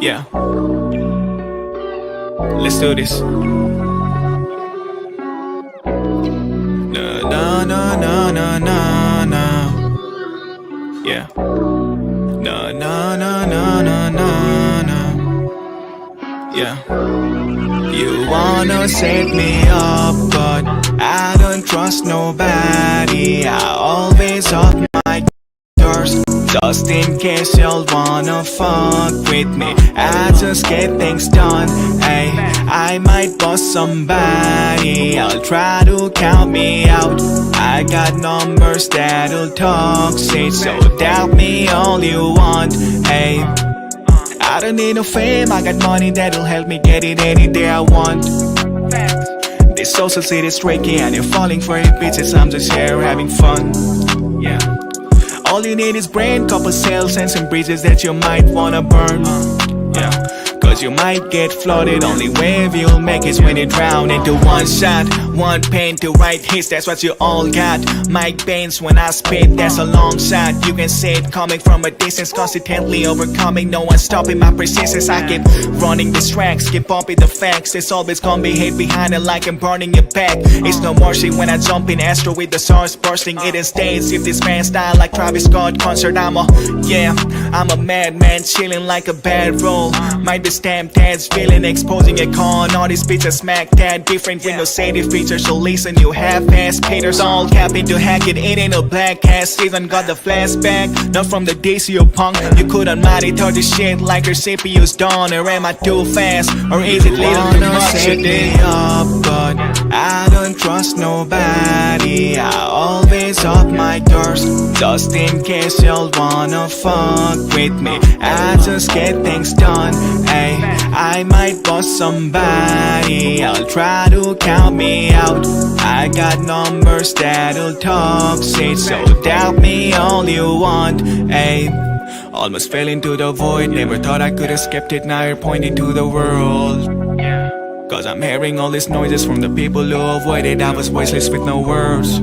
Yeah. Let's do this. Na na na na na na na. Yeah. Na na na na na na na. Yeah. You wanna set me up, but I don't trust nobody. I always off my doors, just in case you'll wanna fuck with me. I just get things done. Hey, I might bust somebody. I'll try to count me out. I got numbers that'll talk, say so. Doubt me all you want. Hey, I don't need no fame. I got money that'll help me get it any day I want. This social city's tricky and you're falling for it, bitches. I'm just here having fun. Yeah. All you need is brain, couple cells and some bridges that you might wanna burn. Yeah. Cause you might get flooded. Only wave you'll make is when you drown into one shot. One pain to right hits, that's what you all got. Mic pains when I spit, that's a long shot. You can see it coming from a distance, constantly overcoming. No one stopping my persistence. I keep running these tracks, keep bumping the facts. There's always gonna be hate behind it like I'm burning your back. It's no mercy when I jump in Astro with the stars bursting. It in stains if this man style like Travis Scott concert. I'm a madman chilling like a bad roll. Might be stamped as villain, exposing a con. All these bitches smack that different with no shady features. So listen, you half-ass haters, all capping to hack it. It ain't a black ass season, got the flashback. Not from the DC you punk. You couldn't monitor this shit like your CPU's done. Or am I too fast? Or is it little too much? Set me up, but I don't trust nobody. I always up my doors, just in case you'll wanna fuck with me. I just get things done. Hey, I might bust somebody. I'll try to count me out. I got numbers that'll talk, say so. Doubt me all you want. Hey, almost fell into the void. Never thought I could escape it. Now you're pointing to the world. Cause I'm hearing all these noises from the people who avoided. I was voiceless with no words.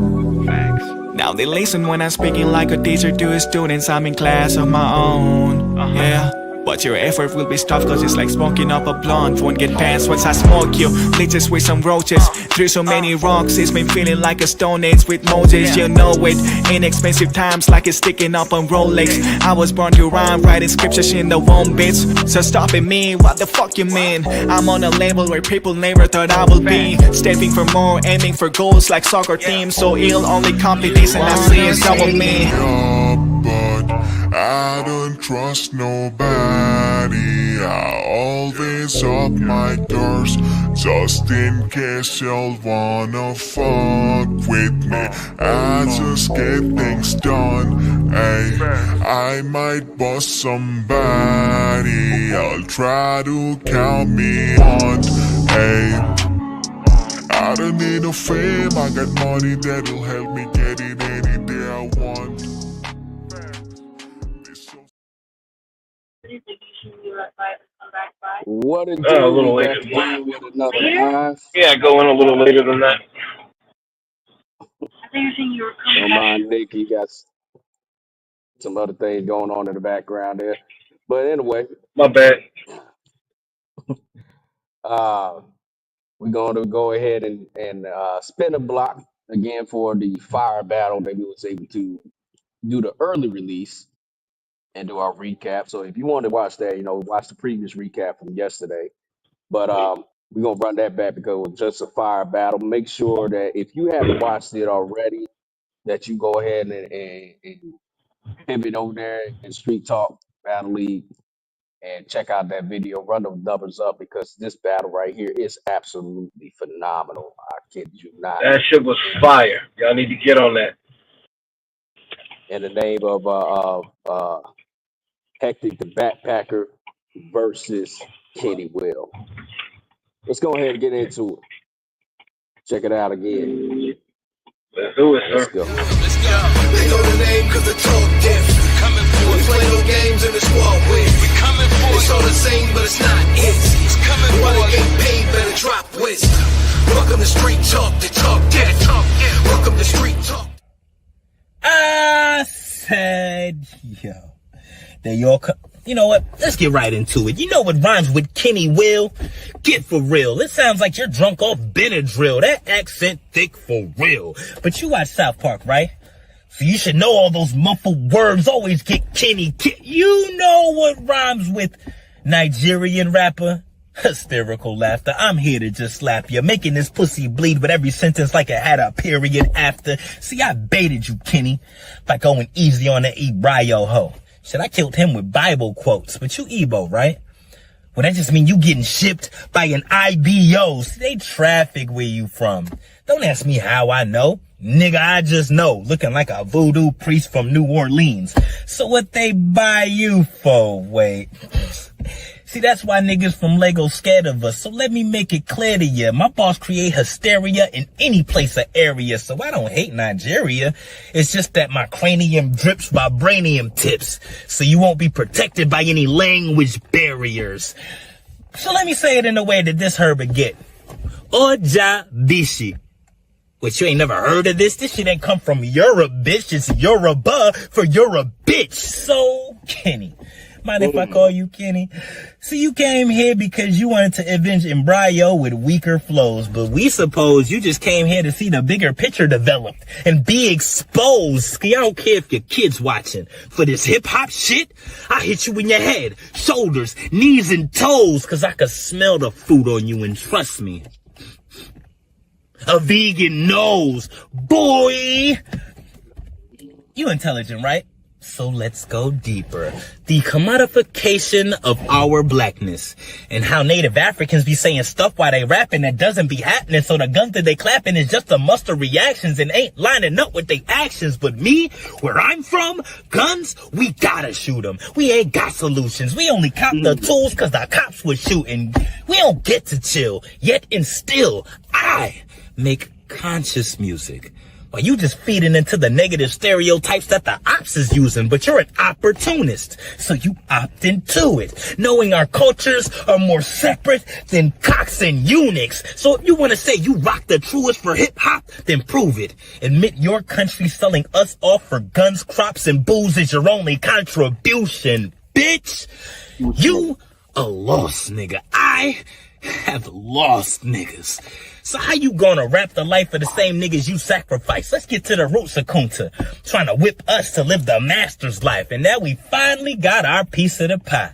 Now they listen when I'm speaking like a teacher to students. I'm in class of my own. Yeah. But your effort will be stopped cause it's like smoking up a blunt. Won't get past once I smoke you. Glitches with some roaches. Through so many rocks, it's been feeling like a stone age with Moses. You know it. Inexpensive times like it's sticking up on Rolex. I was born to rhyme, writing scriptures in the womb, bitch. So stopping me, what the fuck you mean? I'm on a level where people never thought I would be. Stepping for more, aiming for goals like soccer teams. So ill, only competition I see is double me. I don't trust nobody. I always up my doors, just in case you'll wanna fuck with me. I just get things done. Ay, I might bust somebody. I'll try to count me on. Hey, I don't need no fame. I got money that'll help me get it any day I want. What a A little later than do with another live. Yeah, go in a little later than that. Don't mind Nick, he got some other things going on in the background there. But anyway, My bad. we're going to go ahead and spin a block again for the fire battle that we was able to do the early release and do our recap. So if you want to watch that, watch the previous recap from yesterday. But we're going to run that back because it was just a fire battle. Make sure that if you haven't watched it already, that you go ahead and pivot over there in Street Talk Battle League and check out that video. Run those numbers up because this battle right here is absolutely phenomenal. I kid you not. That shit was fire. Y'all need to get on that. In the name of Hectic the Backpacker versus KennyWill. Let's go ahead and get into it. Check it out again. Let's do it, Let's sir. go. They know the name cause the talk diff. We play no games in the squad with. It's all the same but it's not it. You wanna get paid, better drop wisdom. Welcome to Street Talk, the talk diff. Welcome to Street Talk. I said, yo, that y'all You know what? Let's get right into it. You know what rhymes with KennyWill? Get for real. It sounds like you're drunk off Benadryl. That accent thick for real. But you watch South Park, right? So you should know all those muffled words always get Kenny. You know what rhymes with Nigerian rapper? Hysterical laughter. I'm here to just slap you, making this pussy bleed with every sentence like it had a period after. See, I baited you, Kenny, by going easy on the Ebrayo hoe. Shit, I killed him with Bible quotes, but you Igbo, right? Well, that just mean you getting shipped by an IBO. See, they traffic where you from. Don't ask me how I know. Nigga, I just know. Looking like a voodoo priest from New Orleans. So what they buy you for? Wait. See, that's why niggas from Lagos scared of us. So let me make it clear to you. My boss create hysteria in any place or area. So I don't hate Nigeria. It's just that my cranium drips vibranium tips. So you won't be protected by any language barriers. So let me say it in a way that this Herbert get. Oja bishi. Which you ain't never heard of this? This shit ain't come from Europe, bitch. It's Yoruba for you're a bitch. So, Kenny. Mind if I call you Kenny? So you came here because you wanted to avenge embryo with weaker flows, but we suppose you just came here to see the bigger picture developed and be exposed. I don't care if your kid's watching. For this hip-hop shit, I hit you in your head, shoulders, knees, and toes, cause I could smell the food on you, and trust me, a vegan knows. Boy! You intelligent, right? So let's go deeper. The commodification of our blackness and how Native Africans be saying stuff while they rapping that doesn't be happening. So the guns that they clapping is just a muster reactions and ain't lining up with their actions. But me, where I'm from, guns, we gotta shoot them. We ain't got solutions. We only cop the tools cause the cops was shooting. We don't get to chill. Yet and still, I make conscious music. While you just feeding into the negative stereotypes that the ops is using, but you're an opportunist, so you opt into it, knowing our cultures are more separate than cocks and eunuchs. So if you want to say you rock the truest for hip-hop, then prove it. Admit your country selling us off for guns, crops, and booze is your only contribution, bitch. You a lost nigga. I have lost niggas. So how you gonna rap the life of the same niggas you sacrifice? Let's get to the roots of Kunta. Trying to whip us to live the master's life. And now we finally got our piece of the pie.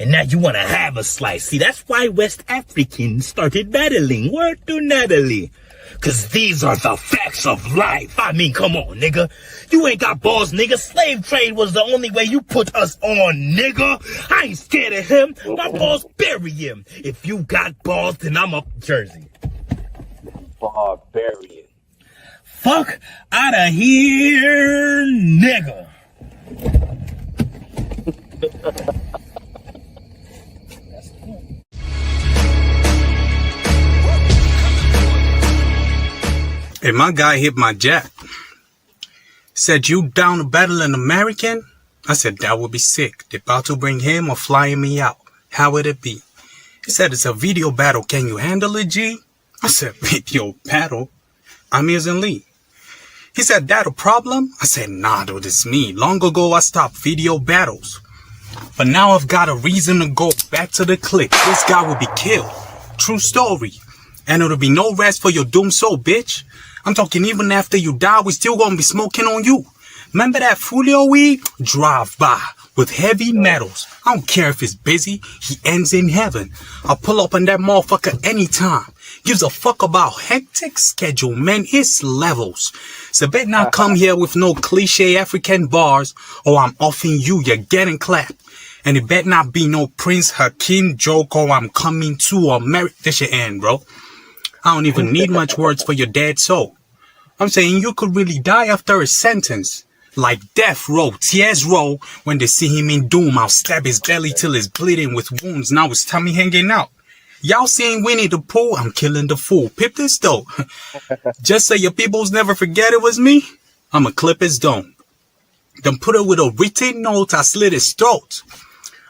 And now you wanna have a slice. See, that's why West Africans started battling. Word to Natalie. Cause these are the facts of life. I mean, come on, nigga. You ain't got balls, nigga. Slave trade was the only way you put us on, nigga. I ain't scared of him. My balls bury him. If you got balls, then I'm up Jersey. Barbarian. Fuck out of here, nigga. Hey, my guy hit my jack. Said, you down to battle an American? I said, that would be sick. They about to bring him or flying me out. How would it be? He said, it's a video battle. Can you handle it, G? I said, video battle? I'm using Lee. He said, that a problem? I said, nah, dude, it's me. Long ago, I stopped video battles. But now I've got a reason to go back to the clique. This guy will be killed. True story. And it'll be no rest for your doom soul, bitch. I'm talking even after you die, we still gonna be smoking on you. Remember that Fulio weed? Drive by with heavy metals. I don't care if it's busy, he ends in heaven. I'll pull up on that motherfucker anytime. Gives a fuck about hectic schedule, man, it's levels. So bet not come here with no cliche African bars, or I'm offing you, you're getting clapped. And it bet not be no Prince Hakeem joke, or I'm coming to America. This should end, bro. I don't even need much words for your dead soul. I'm saying you could really die after a sentence. Like death row, tears roll. When they see him in doom, I'll stab his belly till it's bleeding with wounds. Now his tummy hanging out. Y'all seen Winnie the Pooh? I'm killing the fool. Pip this though. Just so your peoples never forget it was me. I'ma clip his dome. Then put it with a written note, I slit his throat.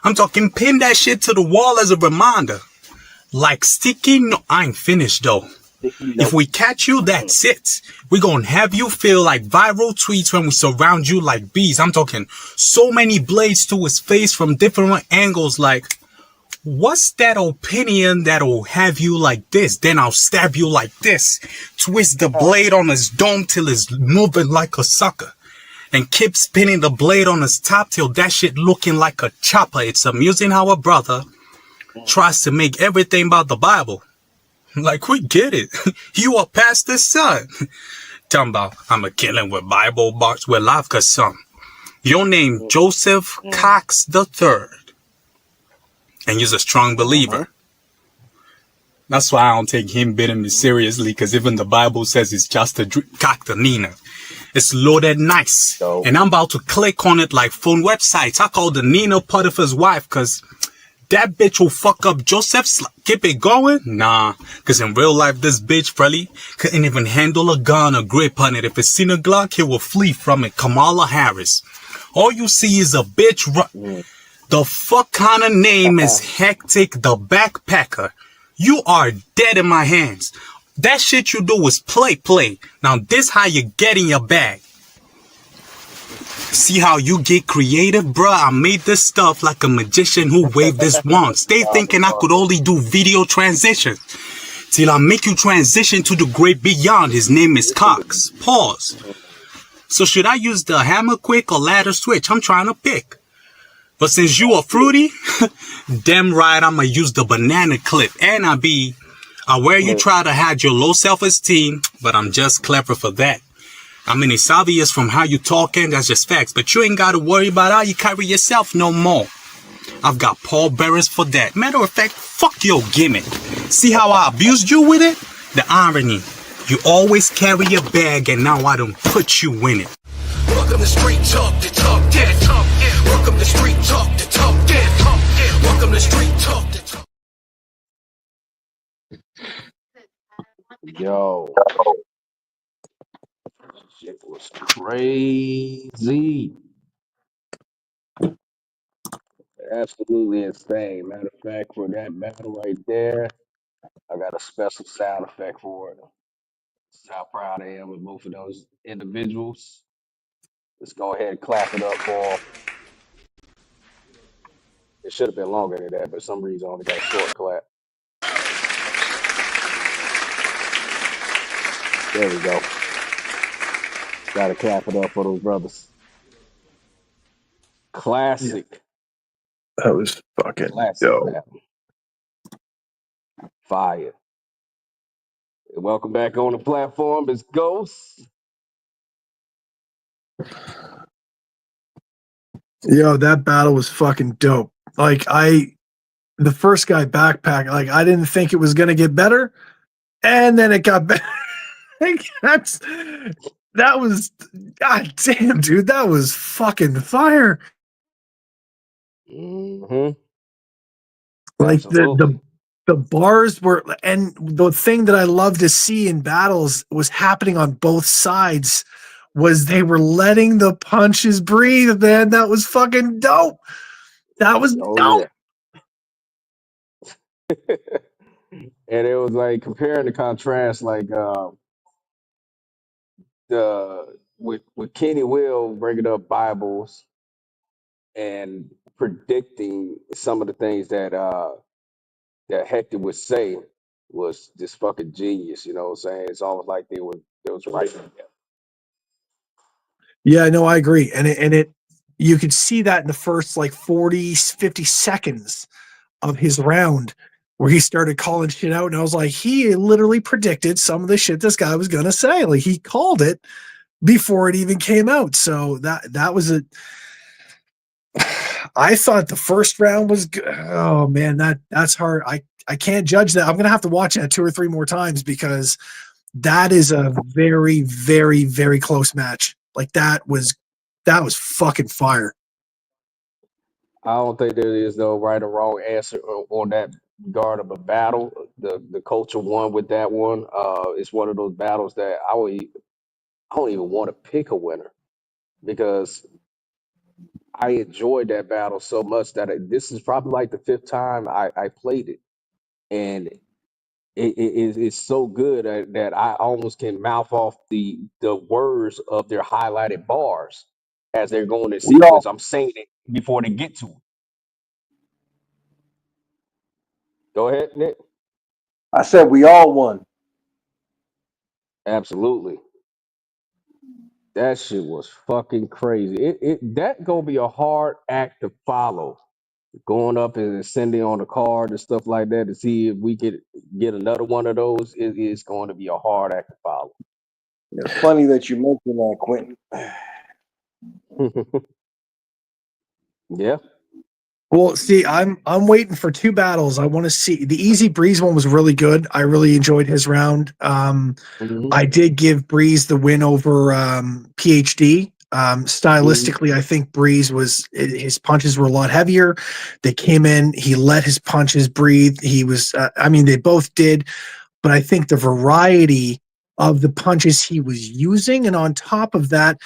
I'm talking pin that shit to the wall as a reminder. Like sticky, no, I ain't finished though. Sticky If we notes. catch you, that's it. We're gonna have you feel like viral tweets when we surround you like bees. I'm talking so many blades to his face from different angles. Like, what's that opinion that'll have you like this? Then I'll stab you like this. Twist the blade on his dome till it's moving like a sucker. And keep spinning the blade on his top till that shit looking like a chopper. It's amusing how a brother tries to make everything about the Bible. Like, we get it. You are pastor's son. Talking about, I'm a killing with Bible box with life cause some. Your name, Joseph Cox the Third. And you're a strong believer. That's why I don't take him bidding me seriously, because even the Bible says it's just a cock the Nina. It's loaded nice. So, And I'm about to click on it like phone websites. I call the Nina Potiphar's wife, because that bitch will fuck up Joseph's. Keep it going? Nah. Because in real life, this bitch, Freddy, couldn't even handle a gun or grip on it. If it's seen a Glock, he will flee from it. Kamala Harris. All you see is a bitch. The fuck kind of name is Hectic the Backpacker? You are dead in my hands. That shit you do is play. Now this how you get in your bag. See how you get creative, bruh? I made this stuff like a magician who waved this wand. Stay thinking I could only do video transitions. Till I make you transition to the great beyond. His name is Cox. Pause. So should I use the hammer quick or ladder switch? I'm trying to pick. But since you are fruity, damn right I'ma use the banana clip. And I where you try to hide your low self-esteem, but I'm just clever for that. I mean, it's obvious from how you talking, that's just facts. But you ain't got to worry about how you carry yourself no more. I've got pallbearers for that. Matter of fact, fuck your gimmick. See how I abused you with it? The irony. You always carry your bag and now I don't put you in it. Welcome to Street Talk, to talk that. Welcome to Street Talk, to talk that. Welcome to Street Talk, to talk. yo, shit was crazy. Absolutely insane. Matter of fact, for that battle right there, I got a special sound effect for it. That's how proud I am of both of those individuals. Let's go ahead and clap it up for 'em. It should have been longer than that, but for some reason I only got a short clap. There we go. Gotta clap it up for those brothers. Classic. That was fucking Classic dope. battle. Fire. And welcome back on the platform. It's Ghost. Yo, that battle was fucking dope. Like the first guy Backpack, like I didn't think it was gonna get better, and then it got better. Like, that was god damn, dude. That was fucking fire. Mm-hmm. Like Absolutely. the bars were, and the thing that I love to see in battles was happening on both sides was they were letting the punches breathe, man. That was fucking dope. That was Oh dope. yeah. And it was like comparing the contrast, like the with KennyWill bringing up Bibles and predicting some of the things that Hector would say was just fucking genius. You know what I'm saying? It's almost like they was right. Yeah, no, I agree. And it you could see that in the first like 40, 50 seconds of his round where he started calling shit out. And I was like, he literally predicted some of the shit this guy was gonna say. Like he called it before it even came out. So that was a I thought the first round was good. Oh man, that's hard. I can't judge that. I'm gonna have to watch that 2 or 3 more times because that is a very, very, very close match. Like that was fucking fire. I don't think there is no right or wrong answer on that regard of a battle. The culture won with that one. It's one of those battles that I don't even want to pick a winner because I enjoyed that battle so much that this is probably like the 5th time I played it, and it's so good that I almost can mouth off the words of their highlighted bars as they're going in We all, sequence. I'm saying it before they get to it. Go ahead, Nick. I said we all won. Absolutely. That shit was fucking crazy. It that gonna be a hard act to follow. Going up and ascending on the card and stuff like that to see if we could get another one of those. It is going to be a hard act to follow. It's funny that you mentioned that, Quentin. Yeah. Well, see, I'm waiting for two battles. I want to see the Easy Breeze one was really good. I really enjoyed his round. Hmm. I did give Breeze the win over PhD. Hmm. Stylistically, I think Breeze was his punches were a lot heavier. They came in, he let his punches breathe. He was, I mean, they both did, but I think the variety of the punches he was using, and on top of that,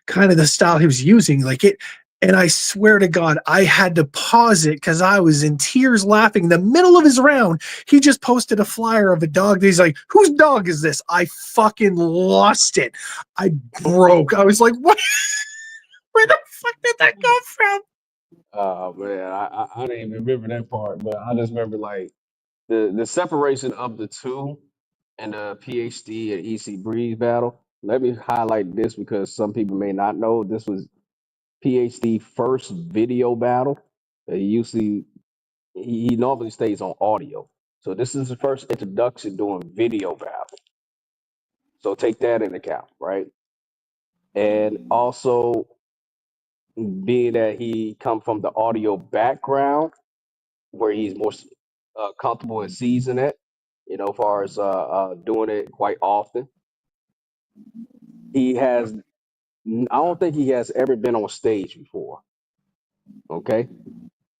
kind of the style he was using, like it. And I swear to God, I had to pause it because I was in tears laughing. In the middle of his round, he just posted a flyer of a dog. He's like, "Whose dog is this?" I fucking lost it. I broke. I was like, "What? Where the fuck did that go from?" Oh man, I didn't even remember that part, but I just remember like the separation of the two and the PhD and EC Breeze battle. Let me highlight this because some people may not know this was PhD first video battle. He usually he normally stays on audio, so this is his first introduction doing video battle. So take that into account, right? And also being that he come from the audio background where he's more comfortable and seasoned at, as far as doing it quite often. He has, I don't think he has ever been on stage before. Okay.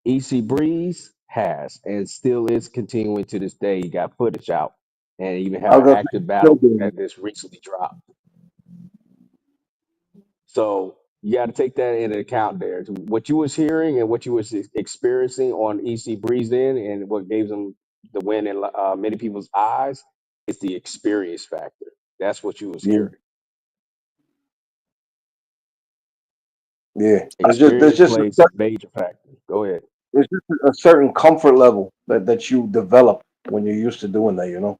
EC Breeze has and still is continuing to this day. He got footage out and even I have was an gonna say, active still battle doing that just recently dropped. So you got to take that into account there. What you was hearing and what you was experiencing on EC Breeze in and what gave them the win in many people's eyes is the experience factor. That's what you was it. hearing. Yeah, yeah. There's Experience just a plays a major factor. Go ahead. there's just a certain comfort level that you develop when you're used to doing that. You know.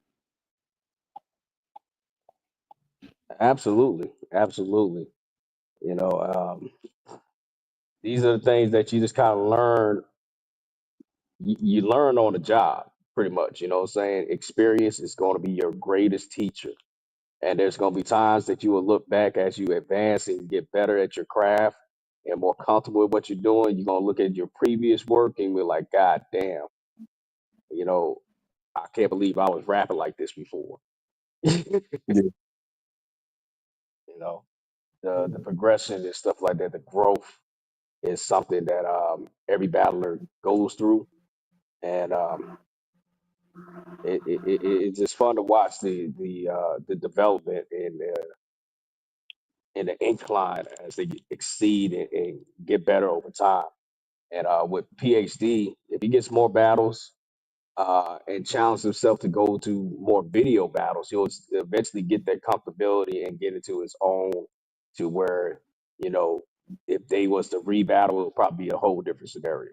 Absolutely. Absolutely. You know, these are the things that you just kind of learn. You learn on the job pretty much. You know what I'm saying? Experience is going to be your greatest teacher. And there's going to be times that you will look back as you advance and get better at your craft and more comfortable with what you're doing. You're going to look at your previous work and be like, God damn, you know, I can't believe I was rapping like this before. you Yeah, know, the progression and stuff like that, the growth is something that every battler goes through. And it's just fun to watch the development and the incline as they exceed and get better over time. And with PhD, if he gets more battles and challenge himself to go to more video battles, he'll eventually get that comfortability and get into his own to where, you know, if they was to rebattle, it would probably be a whole different scenario.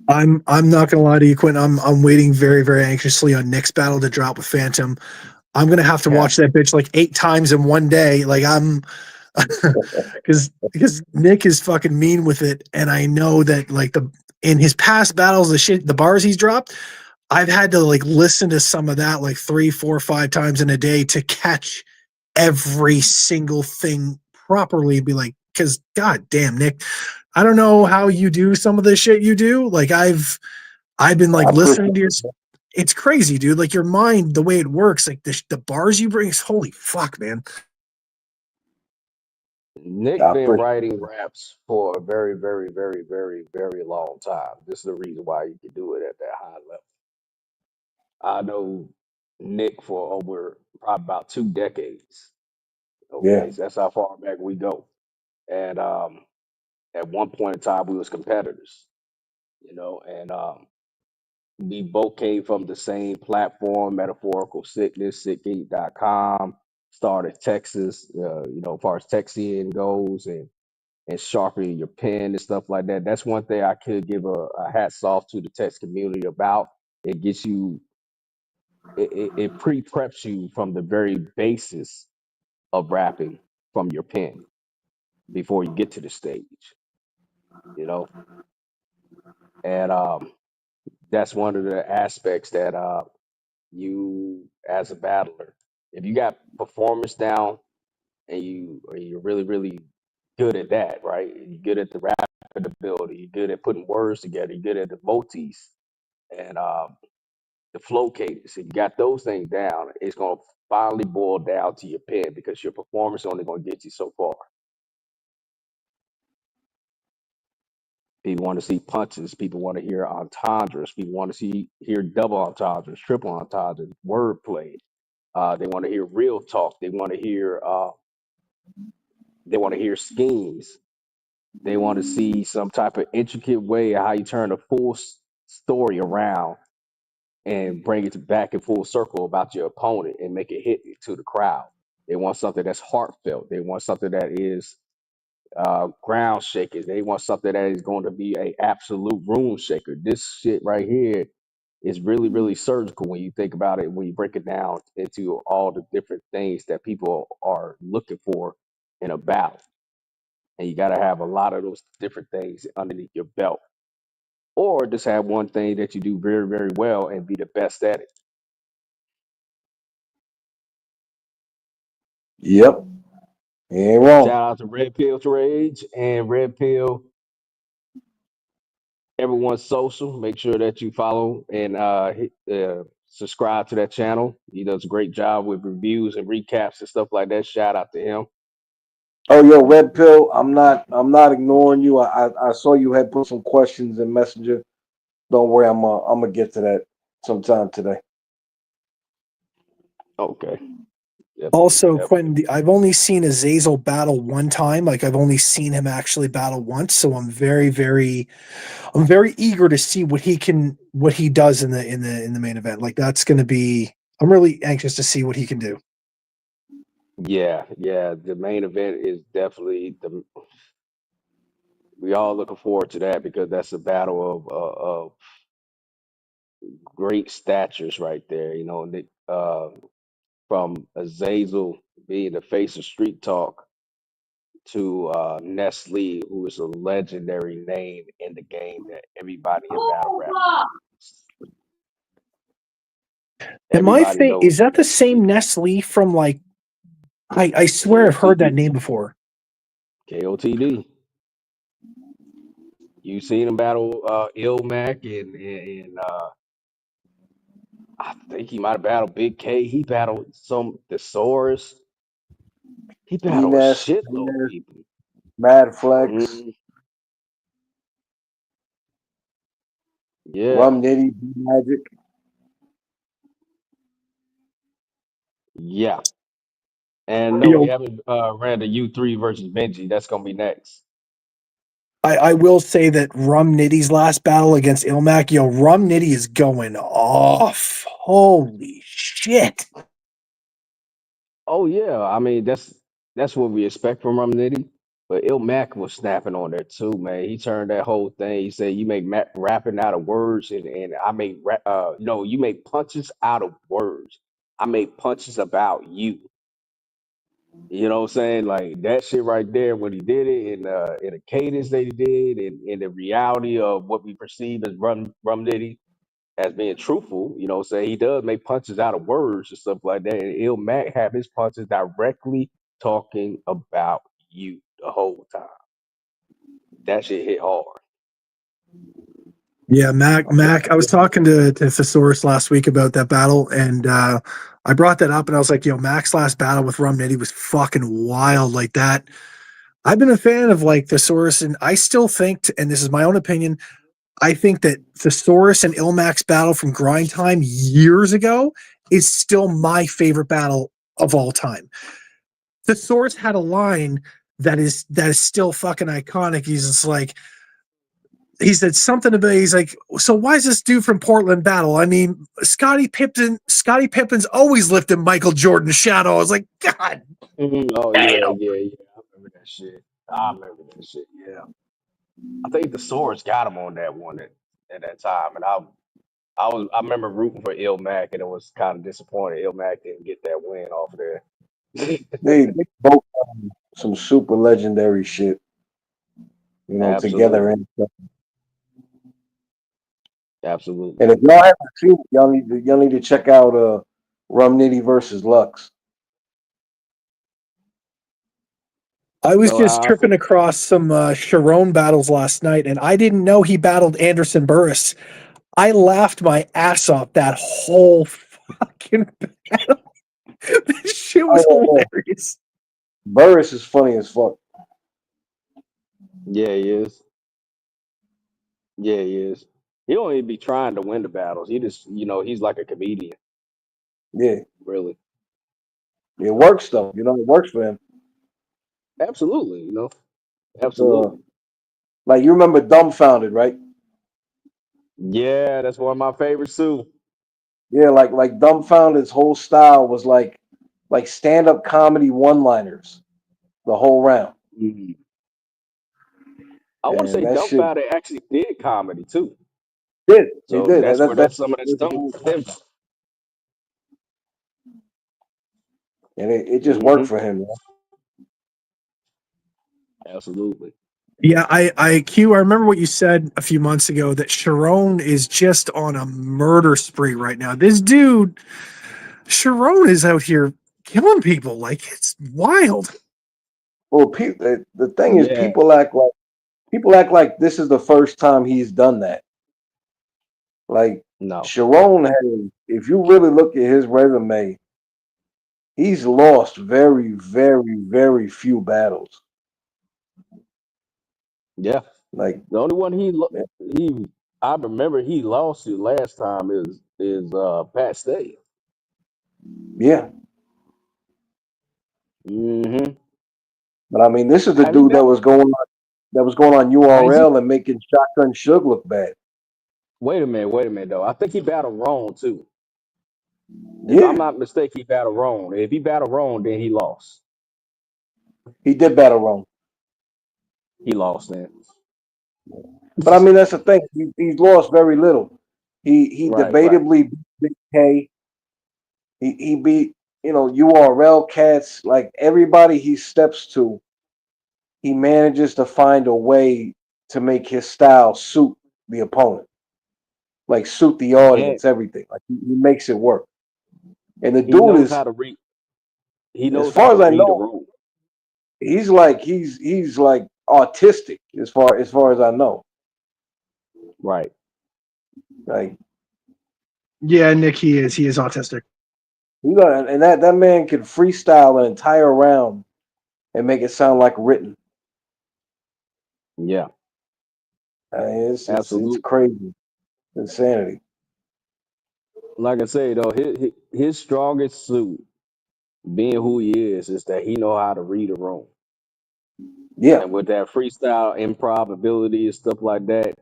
I'm not gonna lie to you, Quinn. I'm waiting very very anxiously on Nick's battle to drop with Phantom. I'm gonna have to Yeah. watch that bitch like 8 times in one day. Like I'm because Nick is fucking mean with it, and I know that like the in his past battles, the bars he's dropped, I've had to like listen to some of that like 3, 4, 5 times in a day to catch every single thing properly. Be like, because god damn, Nick, I don't know how you do some of the shit you do. Like I've been like I listening appreciate to your. it. It's crazy, dude. Like your mind, the way it works, like the bars you bring. Holy fuck, man. Nick I been appreciate writing raps for a very, very, very, very, very long time. This is the reason why he can do it at that high level. I know Nick for over probably about 2 decades. it. Yeah, Okay, so that's how far back we go. And at one point in time, we was competitors. And We both came from the same platform, Metaphorical Sickness, SickGate.com. Started Texas, as far as texting goes, and sharpening your pen and stuff like that. That's one thing I could give a hats off to the text community about. It gets you, it pre-preps you from the very basis of rapping from your pen before you get to the stage, you know. And that's one of the aspects that you as a battler, if you got performance down and you're really really good at that, right? You're good at the rapping ability, you're good at putting words together, you're good at the motifs and the flow cadence. If you got those things down, it's gonna finally boil down to your pen because your performance only gonna get you so far. People want to see punches. People want to hear entendres. People want to hear double entendres, triple entendres, wordplay. They want to hear real talk. They want to hear. They want to hear schemes. They want to see some type of intricate way of how you turn a full story around and bring it back in full circle about your opponent and make it hit to the crowd. They want something that's heartfelt. They want something that is ground shakers. They want something that is going to be a absolute room shaker. This shit right here is really, really surgical when you think about it, when you break it down into all the different things that people are looking for in a battle. And you got to have a lot of those different things underneath your belt. Or just have one thing that you do very, very well and be the best at it. Yep. You ain't wrong. Shout out to Red Pill Rage and Red Pill, everyone's social. Make sure that you follow and subscribe to that channel. He does a great job with reviews and recaps and stuff like that. Shout out to him. Oh, yo, Red Pill, I'm not ignoring you. I saw you had put some questions in Messenger. Don't worry, I'm gonna get to that sometime today. Okay. Definitely, Also, definitely. Quentin, I've only seen Azazel battle one time. Like I've only seen him actually battle once, so I'm very eager to see what he does in the main event. Like that's going to be. I'm really anxious to see what he can do. Yeah, yeah. The main event is definitely the. We all looking forward to that because that's a battle of great statures right there. From Azazel being the face of Street Talk to Nestle, who is a legendary name in the game that everybody in battle rap knows. Everybody knows Is who that the Nestle same is. Nestle from like? I swear I've heard that KOTD. name before. KOTD. You seen him battle Ilmac and I think he might have battled Big K. He battled some Thesaurus. He battled a Enes, shitload of people. Mad Flex, Mm, yeah, Rum Nitty, Magic. yeah. And no, we Yo, haven't ran the U3 versus Benjii. That's gonna be next. I will say that Rum Nitty's last battle against Ilmac, yo, Rum Nitty is going off. Holy shit. Oh yeah, I mean that's what we expect from Rum Nitty. But Ilmac was snapping on there too, man. He turned that whole thing. He said, "You make rapping out of words, and I make you make punches out of words. I make punches about you." You know what I'm saying? Like that shit right there when he did it in the cadence that he did and in the reality of what we perceive as Rum Nitty as being truthful, you know what I'm saying? He does make punches out of words and stuff like that. And Il Mac have his punches directly talking about you the whole time. That shit hit hard. Yeah, Mac. I was talking to Thesaurus last week about that battle, and I brought that up, and I was like, "Yo, Mac's last battle with Rum Nitty was fucking wild, like that." I've been a fan of like Thesaurus, and I still think, and this is my own opinion, I think that Thesaurus and Ilmac's battle from Grind Time years ago is still my favorite battle of all time. Thesaurus had a line that is still fucking iconic. He's just like, he said something about, he's like, so why is this dude from Portland battle? I mean, Scottie Pippen's always lifted Michael Jordan's shadow. I was like, God Oh damn. yeah. I remember that shit. Yeah. I think the Swords got him on that one at that time, and I remember rooting for Ilmac, and it was kind of disappointed Ilmac didn't get that win off of there. They both some super legendary shit, together. Absolutely, And stuff. absolutely. And if y'all haven't seen it, y'all need to check out Rum Nitty versus Lux. I was So just how I tripping feel, across some Sharon battles last night, and I didn't know he battled Anderson Burris. I laughed my ass off that whole fucking battle. This shit was Oh, hilarious. Burris is funny as fuck. yeah, he is. Yeah, he is. He don't even be trying to win the battles. He just, he's like a comedian, Yeah, really. it works though. It works for him. Absolutely, Uh, absolutely. like you remember Dumbfounded, right? Yeah, that's one of my favorites too. Yeah, like Dumbfounded's whole style was like stand up comedy one liners the whole round, Mhm. I want to and say that shit Dumbfounded actually did comedy too. did it So did that's where that that some of that that's the stuff whole- stems. and it just worked Hmm. for him. Absolutely. Yeah, I remember what you said a few months ago that Sharon is just on a murder spree right now. This dude, Sharon, is out here killing people. Like, it's wild. Well, the thing is, Yeah. people act like this is the first time he's done that. Like No. Sharon has, if you really look at his resume, he's lost very, very, very few battles. Yeah. Like, The only one he I remember he lost to last time is Pat Stay. yeah. Hmm. But I mean, this is the Have he dude battled? that was going on Has he? URL and making Shotgun Suge look bad. Wait a minute though. I think he battled Rome too. If I'm Yeah, not mistaken, he battled Rome. If he battled Rome, then he lost. he did battle wrong. He lost then. But I mean, that's the thing. He's lost very little. He Right, right. debatably beat Big K. He beat URL cats, like everybody he steps to. He manages to find a way to make his style suit the opponent, like suit the And audience, everything. Like he makes it work. And the he dude knows is, how to read. He as knows how far to as I read a know, room. he's like autistic as far as I know. Right. Like Yeah, Nick, he is. He is autistic. and that man can freestyle an entire round and make it sound like written. Yeah. I mean, it's Absolutely. crazy, insanity. Like I say though, his strongest suit, being who he is that he know how to read a room. Yeah, And with that freestyle improv ability and stuff like that,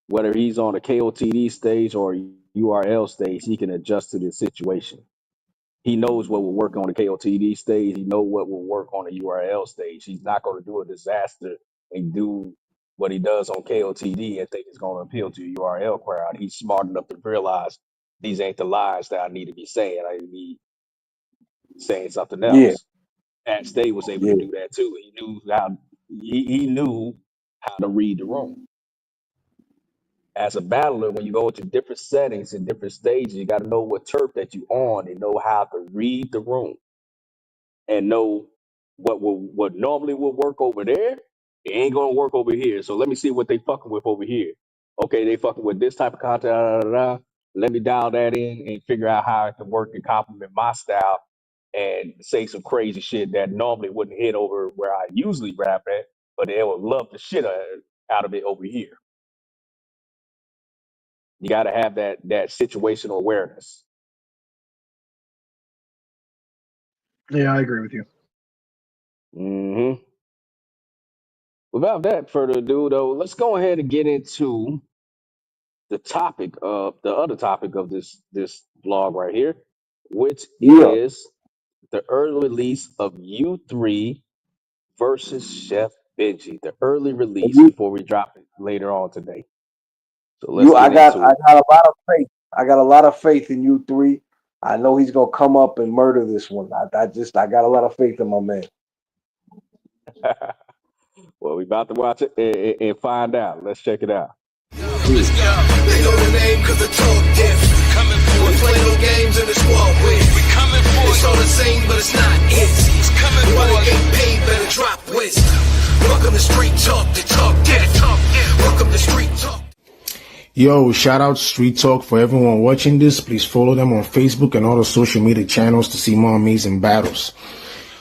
whether he's on a KOTD stage or URL stage, he can adjust to the situation. He knows what will work on the KOTD stage. He knows what will work on the URL stage. He's not going to do a disaster and do what he does on KOTD and think it's going to appeal to a URL crowd. He's smart enough to realize these ain't the lines that I need to be saying. I need to be saying something yeah, else. Pat Stay was able to yeah, do that too. He knew how to read the room. As a battler, when you go into different settings and different stages, you got to know what turf that you on and know how to read the room and know what normally will work over there. It ain't gonna work over here. So let me see what they fucking with over here. Okay, they fucking with this type of content. Let me dial that in and figure out how it can work and complement my style and say some crazy shit that normally wouldn't hit over where I usually rap at, but they would love the shit out of it over here. You got to have that situational awareness. Yeah, I agree with you. Hmm. Without that further ado, though, let's go ahead and get into the other topic of this vlog right here, which Yeah. is the early release of U3 versus Chef Benjii. The early release You, before we drop it later on today. So let's you, get into I it. got a lot of faith. I got a lot of faith in you three. I know he's gonna come up and murder this one. I got a lot of faith in my man. Well, we about to watch it and find out. Let's check it out. Let's go. They know the name cause the talk different. Coming for we play no games in the squad with. We coming for it's all the same, but it's not it. It's coming for it. Get paid, better drop wisdom. Welcome to Street Talk, the talk different. Welcome to Street Talk. Yo, shout out to Street Talk for everyone watching this. Please follow them on Facebook and all the social media channels to see more amazing battles.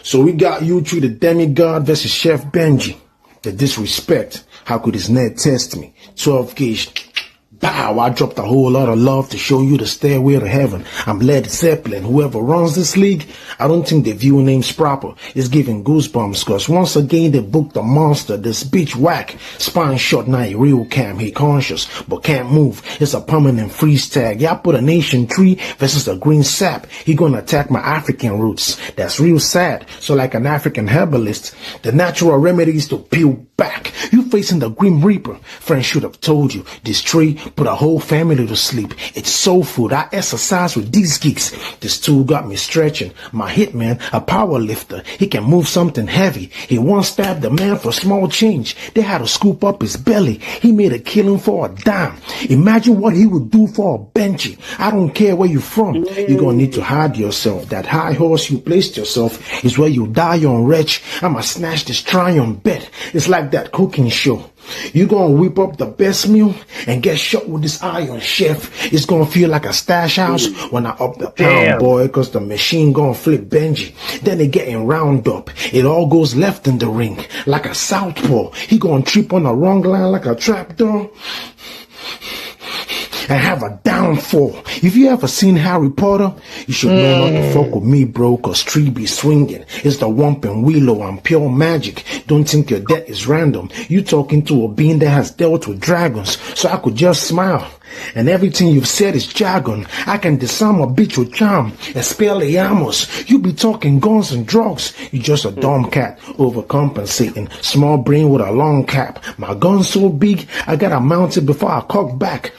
So we got U3 the Demigod versus Chef Benjii. The disrespect. How could his net test me? 12 gauge. Bow, I dropped a whole lot of love to show you the stairway to heaven. I'm Led Zeppelin. Whoever runs this league, I don't think the view name's proper. It's giving goosebumps, cause once again they booked a monster. This bitch whack. Spine shot, now he real cam. He conscious, but can't move. It's a permanent freeze tag. Yeah, I put a nation tree versus a green sap. He gonna attack my African roots. That's real sad. So like an African herbalist, the natural remedy is to peel back. You facing the Grim Reaper. Friends should have told you. This tree put a whole family to sleep. It's soul food. I exercise with these geeks. This tool got me stretching. My hitman, a power lifter. He can move something heavy. He once stabbed a man for small change. They had to scoop up his belly. He made a killing for a dime. Imagine what he would do for a Benjii. I don't care where you're from. You're gonna need to hide yourself. That high horse you placed yourself is where you die on, wretch. I'ma snatch this Tryon bet. It's like that cooking show. You gonna whip up the best meal and get shot with this iron, chef. It's gonna feel like a stash house when I up the pound, boy, cause the machine gonna flip Benjii. Then they getting round up. It all goes left in the ring like a southpaw. He gonna trip on the wrong line like a trapdoor and have a downfall. If you ever seen Harry Potter, you should know not to fuck with me, bro, cause tree be swinging. It's the Whomping Willow, I'm pure magic. Don't think your death is random. You talking to a being that has dealt with dragons, so I could just smile. And everything you've said is jargon. I can disarm a bitch with charm. Expelliarmus. You be talking guns and drugs. You just a dumb cat, overcompensating. Small brain with a long cap. My gun's so big, I gotta mount it before I cock back.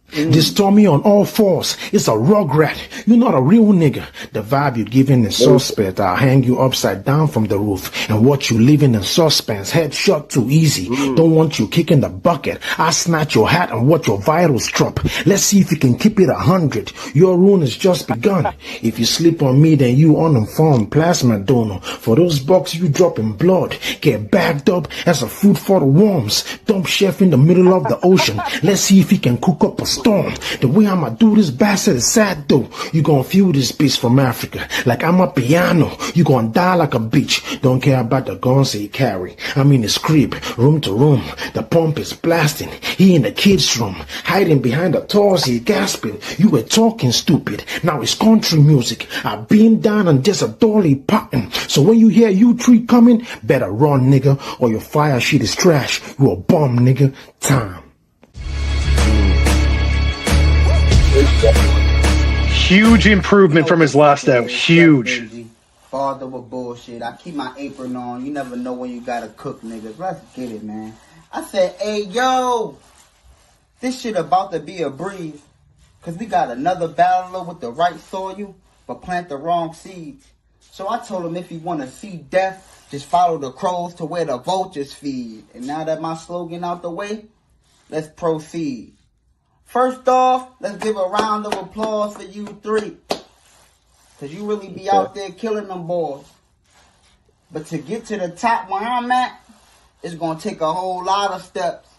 This Tommy on all fours. It's a rugrat. You're not a real nigga. The vibe you're giving is suspect. I'll hang you upside down from the roof and watch you living in suspense. Headshot too easy. Don't want you kicking the bucket. I'll snatch your hat and watch your vitals drop. Let's see if you can keep it 100. Your ruin has just begun. If you sleep on me, then you uninformed plasma donor. For those bucks you drop in blood, get bagged up as a food for the worms. Dump chef in the middle of the ocean. Let's see if he can cook up a storm. The way I'ma do this bastard is sad though. You gon' feel this beast from Africa like I'm a piano. You gon' die like a bitch. Don't care about the guns he carry. I'm in his crib, room to room. The pump is blasting. He in the kids' room, hiding behind the toys. He gasping. You were talking stupid. Now it's country music. I beam down and just a dolly potting. So when you hear U3 coming, better run, nigga, or your fire shit is trash. You a bum, nigga. Time. Huge improvement from his last out. Huge. Father with bullshit. I keep my apron on. You never know when you gotta cook, niggas. Let's get it, man. I said, hey, yo, this shit about to be a breeze. Cause we got another battler with the right soil, but plant the wrong seeds. So I told him if he wanna see death, just follow the crows to where the vultures feed. And now that my slogan out the way, let's proceed. First off, let's give a round of applause for you three. Cause you really be out there killing them boys. But to get to the top where I'm at, it's gonna take a whole lot of steps.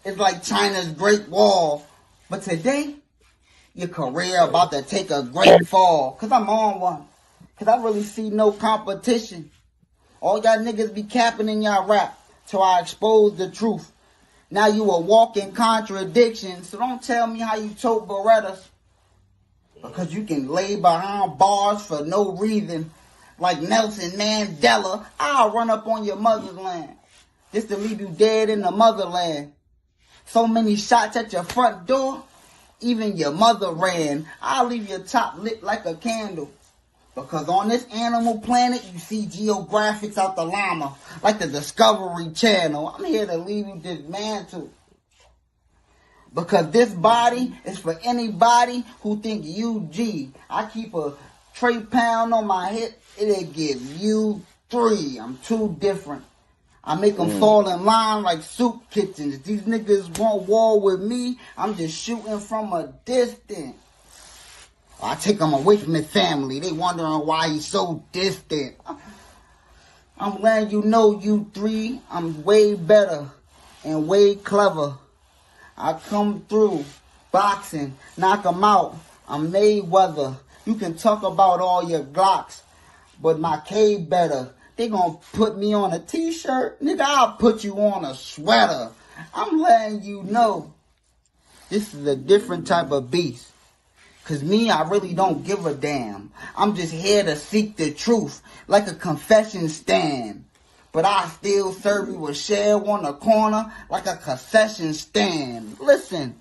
It's like China's Great Wall. But today, your career about to take a great fall. Cause I'm on one. Cause I really see no competition. All y'all niggas be capping in y'all rap. So I expose the truth. Now you a walking contradiction, so don't tell me how you tote Berettas. Because you can lay behind bars for no reason. Like Nelson Mandela, I'll run up on your mother's land. just to leave you dead in the motherland. So many shots at your front door, even your mother ran. I'll leave your top lit like a candle. Because on this animal planet, you see geographics out the llama, like the Discovery Channel. I'm here to leave you dismantled. Because this body is for anybody who think UG. I keep a tray pound on my hip, it'll give you 3. I'm too different. I make them fall in line like soup kitchens. If these niggas want war with me, I'm just shooting from a distance. I take him away from his family. They wondering why he's so distant. I'm letting you know, you 3, I'm way better and way clever. I come through, boxing, knock 'em out. I'm Mayweather. You can talk about all your Glocks, but my K better. They gonna put me on a t-shirt? Nigga, I'll put you on a sweater. I'm letting you know, this is a different type of beast. Cause me, I really don't give a damn. I'm just here to seek the truth, like a confession stand. But I still serve you a shell on the corner, like a concession stand. Listen,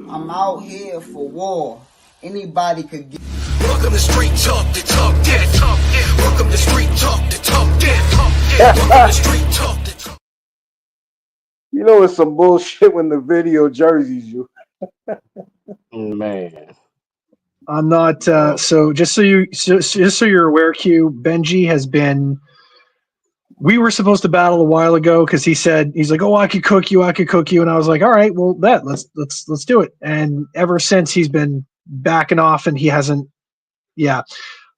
I'm out here for war. Anybody could get. Welcome to Street Talk, the talk death. Welcome to Street Talk, the talk death. Welcome to Street Talk, the talk. You know it's some bullshit when the video jerseys you. Man. I'm not. Oh. So just so you're aware, Q, Benjii has been. We were supposed to battle a while ago because he's like, oh, I could cook you, and I was like, all right, well, let's do it. And ever since he's been backing off, and he hasn't. Yeah,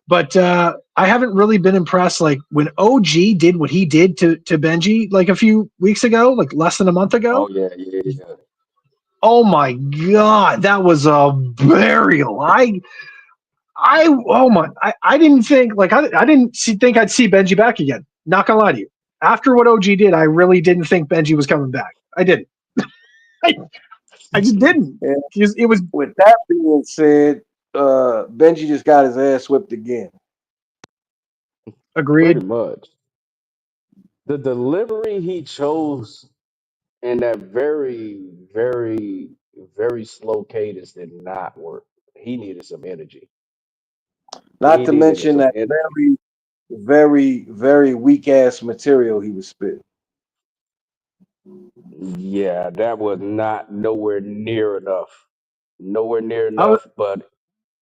but I haven't really been impressed. Like when OG did what he did to Benjii like a few weeks ago, like less than a month ago. Oh yeah. Oh my God, that was a burial. I didn't think think I'd see Benjii back again. Not gonna lie to you. After what OG did, I really didn't think Benjii was coming back. I didn't. I just didn't. And It was with that being said, Benjii just got his ass whipped again. agreed. Pretty much. The delivery he chose in that very, very, very slow cadence did not work. He needed some energy. Not He to needed mention some that energy. very, very, very weak ass material he was spitting. Yeah, that was not nowhere near enough. Nowhere near I was, enough, but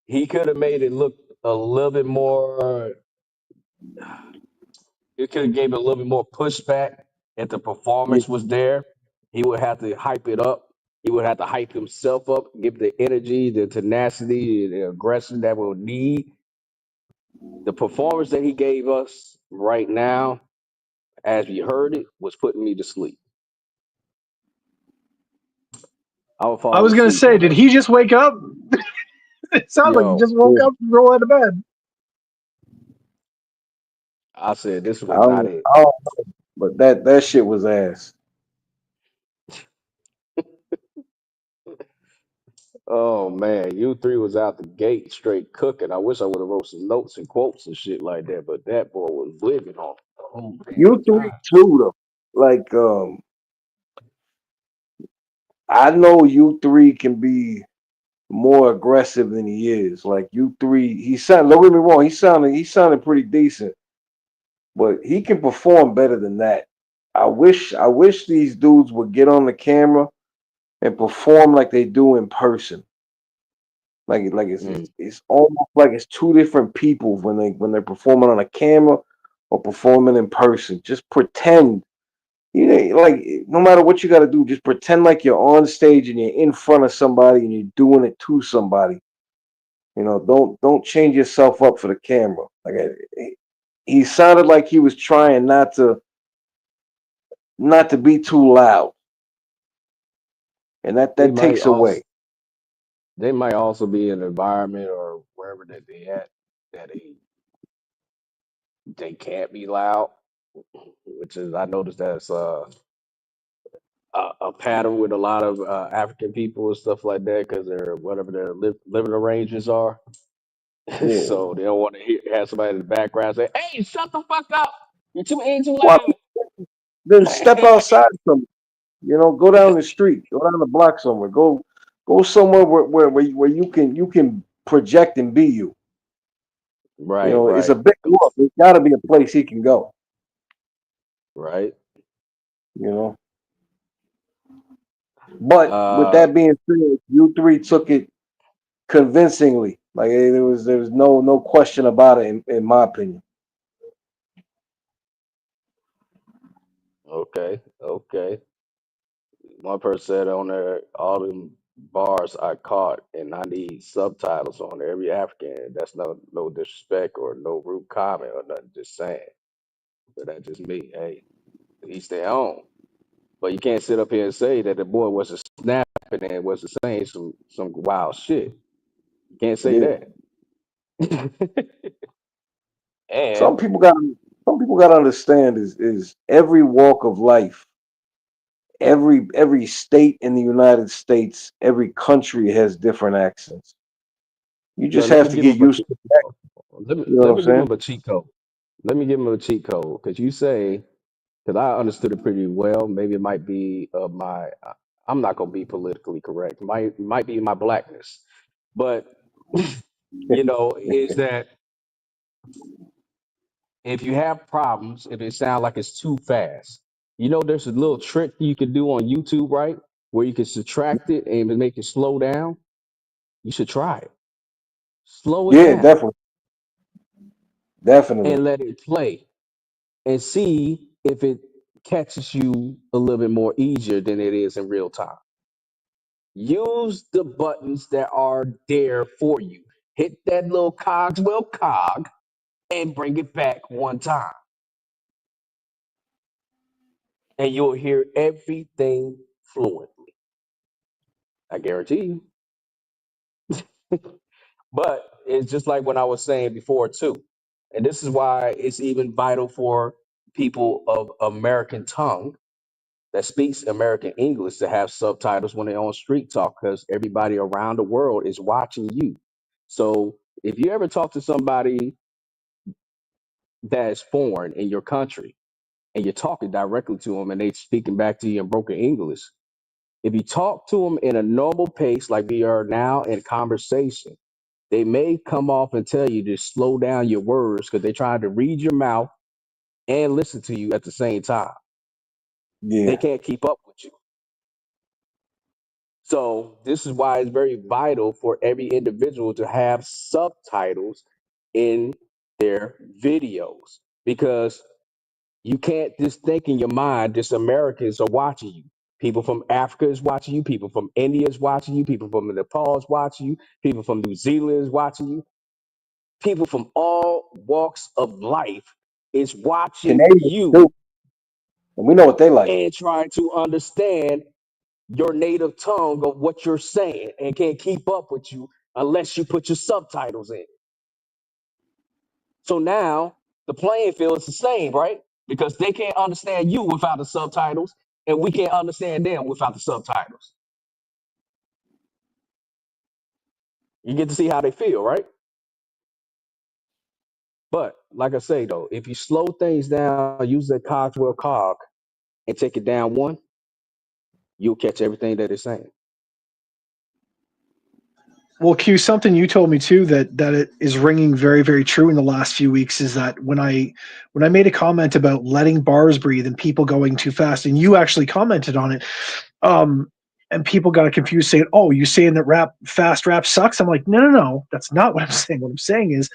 he could have made it look a little bit more. It could have gave it a little bit more pushback if the Yeah. performance was there. He would have to hype it up. He would have to hype himself up, give the energy, the tenacity, the aggression that we'll need. The performance that he gave us right now, as we heard it, was putting me to sleep. I would I fall was gonna asleep say, on did that he shit. just wake up? It sounds like he Yo, just woke up and rolled out of bed. I said this I was not don't, it. I don't know, but that shit was ass. Oh man, U3 was out the gate straight cooking. I wish I would have wrote some notes and quotes and shit like that, but that boy was living on the whole damn You three time. too though. Like I know U3 can be more aggressive than he is. Like U3, he sound don't get me wrong, he sounded pretty decent, but he can perform better than that. I wish these dudes would get on the camera and perform like they do in person. Like Mm. it's almost like it's two different people when they're performing on a camera or performing in person. Just pretend. You know, like no matter what you got to do, just pretend like you're on stage and you're in front of somebody and you're doing it to somebody. You know, don't change yourself up for the camera. Like he sounded like he was trying not to be too loud, and that They that might takes away. also they might also be in an environment or wherever that they at that they can't be loud, which is I noticed that's a pattern with a lot of African people and stuff like that because they're whatever their living arrangements are. Yeah. So they don't want to have somebody in the background say, "Hey, shut the fuck up! You're too ain't too Well, loud." then step outside somewhere. You know, go down the street, go down the block somewhere, go somewhere where you can project and be you. You Right, know, it's a right, big world. There's got to be a place he can go. right. You know, but with Uh, that being said, you three took it convincingly. Like there was no question about it in my opinion. okay, okay. One person said on there, all them bars I caught, and I need subtitles on there. Every African. That's no disrespect or no rude comment or nothing. Just saying. But that's just me. Hey, each their own. But you can't sit up here and say that the boy wasn't snapping and wasn't saying some wild shit. You can't say Yeah. that. And Some people got some people got to understand is every walk of life, every state in the United States, every country has different accents. You no, just let have me to give get him a used cheat. to that. You know what Let I'm me give saying? him a cheat code. Let me give him a cheat code because you say because I understood it pretty well. Maybe it might be my. I'm not gonna be politically correct. Might be my blackness, but is that if you have problems, if it sounds like it's too fast, there's a little trick you can do on YouTube, right? Where you can subtract it and make it slow down. You should try it. Slow it Yeah, down definitely, definitely. and let it play and see if it catches you a little bit more easier than it is in real time. Use the buttons that are there for you. Hit that little cogswell cog and bring it back one time. And you'll hear everything fluently. I guarantee you. But it's just like when I was saying before, too. And this is why it's even vital for people of American tongue that speaks American English to have subtitles when they're on Street Talk because everybody around the world is watching you. So if you ever talk to somebody that is foreign in your country and you're talking directly to them and they speaking back to you in broken English, if you talk to them in a normal pace like we are now in conversation, they may come off and tell you to slow down your words because they're trying to read your mouth and listen to you at the same time. They Yeah. can't keep up with you. So this is why it's very vital for every individual to have subtitles in their videos because you can't just think in your mind just Americans are watching you. People from Africa is watching you. People from India is watching you. People from Nepal is watching you. People from New Zealand is watching you. People from all walks of life is watching Canadians too, you and we know what they like. and trying to understand your native tongue of what you're saying and can't keep up with you unless you put your subtitles in. So now the playing field is the same, right? Because they can't understand you without the subtitles, and we can't understand them without the subtitles. You get to see how they feel, right? But like I say though, if you slow things down, use that Cogswell cog and take it down one, you'll catch everything that it's saying. Well, Q, something you told me too that it is ringing very, very true in the last few weeks is that when I made a comment about letting bars breathe and people going too fast, and you actually commented on it, and people got confused saying, "Oh, you saying that fast rap sucks?" I'm like, no, that's not what I'm saying. What I'm saying is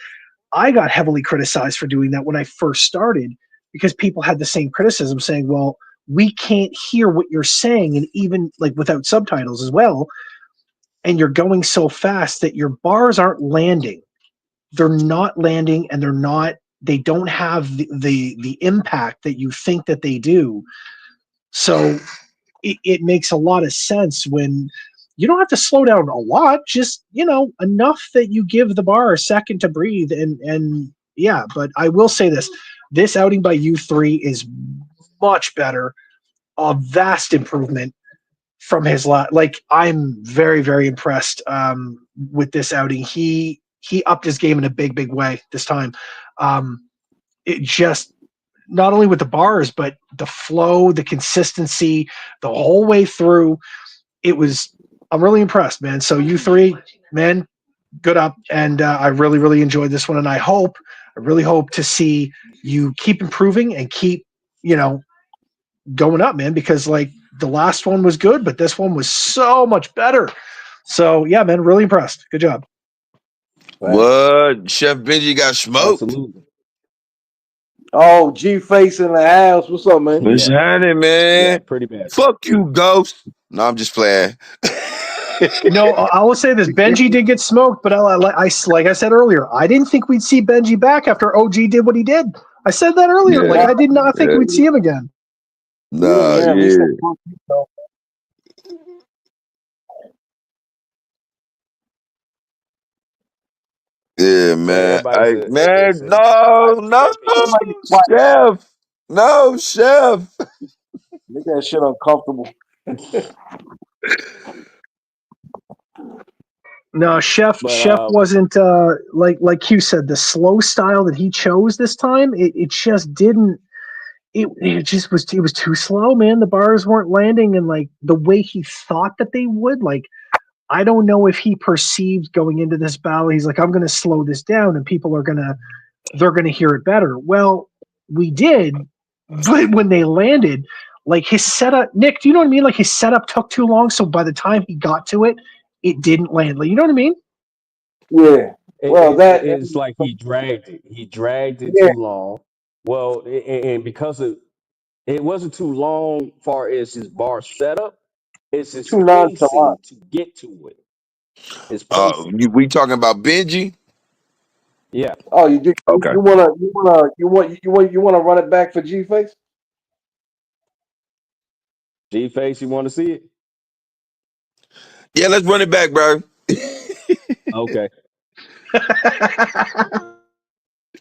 I got heavily criticized for doing that when I first started because people had the same criticism saying, "Well, we can't hear what you're saying," and even like without subtitles as well, and you're going so fast that your bars aren't landing. They're not landing, and they don't have the impact that you think that they do. So it makes a lot of sense when you don't have to slow down a lot, just enough that you give the bar a second to breathe. And yeah, but I will say this outing by you three is much better, a vast improvement from his last. Like, I'm very, very impressed with this outing. He upped his game in a big, big way this time. It just not only with the bars, but the flow, the consistency, the whole way through. I'm really impressed, man. So you three, man, good up. And I really, really enjoyed this one. And I really hope to see you keep improving and keep, going up, man, because like the last one was good, but this one was so much better. So yeah, man, really impressed. Good job. What? Chef Benjii got smoked? Absolutely. Oh, G Face in the house. What's up, man? What's happening, man? Yeah, pretty bad. Fuck you, Ghost. No, I'm just playing. No, I will say this: Benjii did get smoked, but like I said earlier, I didn't think we'd see Benjii back after OG did what he did. I said that earlier. Yeah. Like I did not think we'd see him again. Nah, yeah. Yeah, man. No, Chef. No, Chef. Make that shit uncomfortable. No, Chef wasn't like Q said, the slow style that he chose this time, it just didn't it was too slow, man. The bars weren't landing and like the way he thought that they would. Like I don't know if he perceived going into this battle, he's like, I'm gonna slow this down and people are gonna hear it better. Well, we did, but when they landed, like his setup, Nick, do you know what I mean? Like his setup took too long, so by the time he got to it, it didn't land. Like, you know what I mean? Yeah. Well, it's like he dragged it. He dragged it too long. Well, and because it wasn't too long far as his bar setup, it's his pacing to get to it. His pacing. We talking about Benjii? Yeah. Oh, you do. Okay. You wanna run it back for G Face? G Face, you want to see it? Yeah, let's run it back, bro. Okay.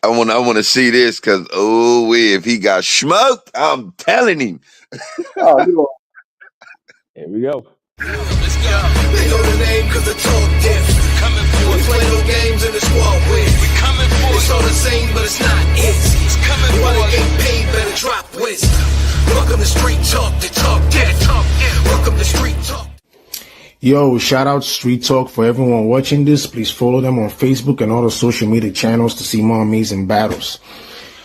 I want to see this because if he got smoked, I'm telling him. Here we go. Let's go. They know the name cause the talk diff. Coming for it. Play no games in the squad with. We coming for it. It's all the same, but it's not it. It's coming for it. Get paid, better drop wisdom. Welcome to Street Talk, the talk diff. Welcome to Street Talk. Yo, shout out Street Talk for everyone watching this. Please follow them on Facebook and all the social media channels to see more amazing battles.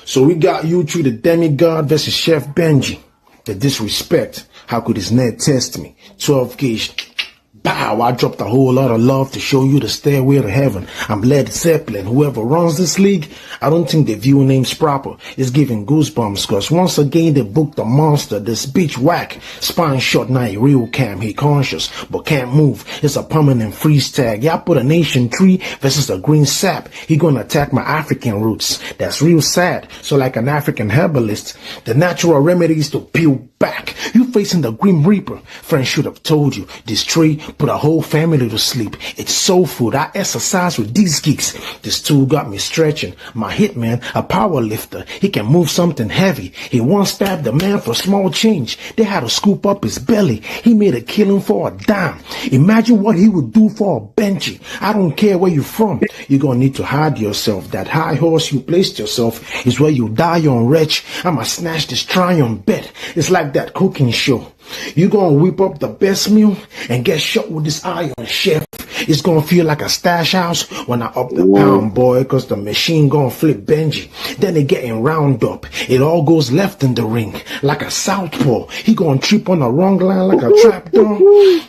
So we got U3 the Demigod versus Chef Benjii. The disrespect. How could his net test me? 12 gauge. Bow, I dropped a whole lot of love to show you the stairway to heaven. I'm Led Zeppelin. Whoever runs this league, I don't think they view names proper. It's giving goosebumps, cause once again they booked a monster. This bitch whack. Spine shot, not a real cam. He conscious, but can't move. It's a permanent freeze tag. Y'all put a nation tree versus a green sap. He gonna attack my African roots. That's real sad. So like an African herbalist, the natural remedies to peel back. You facing the Grim Reaper. Friends should have told you. This tree put a whole family to sleep. It's soul food. I exercise with these geeks. This tool got me stretching. My hitman, a power lifter. He can move something heavy. He once stabbed a man for small change. They had to scoop up his belly. He made a killing for a dime. Imagine what he would do for a Benjii. I don't care where you're from. You're gonna need to hide yourself. That high horse you placed yourself is where you die on, wretch. I'ma snatch this triumph bet. It's like that cooking show. You gonna whip up the best meal and get shot with this iron, chef. It's gonna feel like a stash house when I up the pound, boy, cause the machine gonna flip Benjii. Then they getting round up. It all goes left in the ring, like a southpaw. He gonna trip on the wrong line like a trapdoor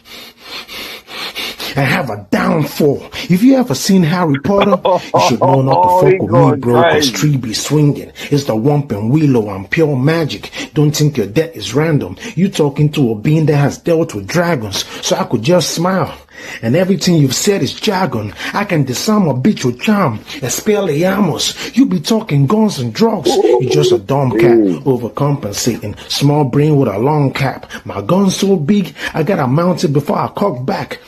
and have a downfall. If you ever seen Harry Potter, you should know not to fuck with me, bro, cause tree be swinging. It's the Whomping Willow, I'm pure magic. Don't think your death is random. You talking to a being that has dealt with dragons, so I could just smile. And everything you've said is jargon. I can disarm a bitch with charm. Expelliarmus. You be talking guns and drugs. You just a dumb cat, overcompensating. Small brain with a long cap. My gun's so big, I gotta mount it before I cock back.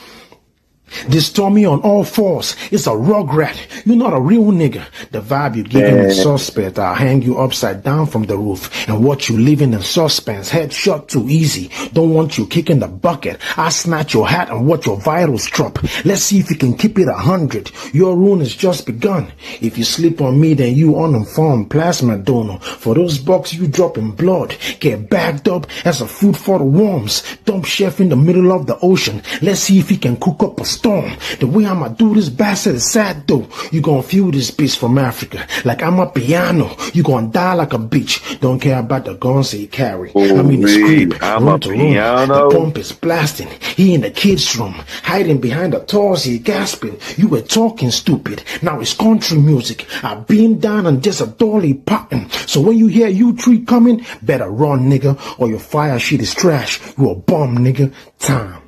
This Tommy on all fours is a rugrat. You're not a real nigga. The vibe you giving is suspect. I'll hang you upside down from the roof and watch you living in suspense. Headshot too easy. Don't want you kicking the bucket. I snatch your hat and watch your vitals drop. Let's see if you can keep it 100. Your rune has just begun. If you sleep on me, then you uninformed plasma donor. For those bucks you drop in blood, get bagged up as a food for the worms. Dump chef in the middle of the ocean. Let's see if he can cook up a storm. The way I'ma do this bastard is sad though. You gon' feel this beast from Africa like I'm a piano. You gon' die like a bitch. Don't care about the guns he carry. I'm in the script, room to room. The pump is blasting. He in the kids' room, hiding behind the toys. He gasping. You were talking stupid. Now it's country music. I beam down and just a dolly popping. So when you hear you three coming, better run, nigga, or your fire shit is trash. You a bum, nigga. Time.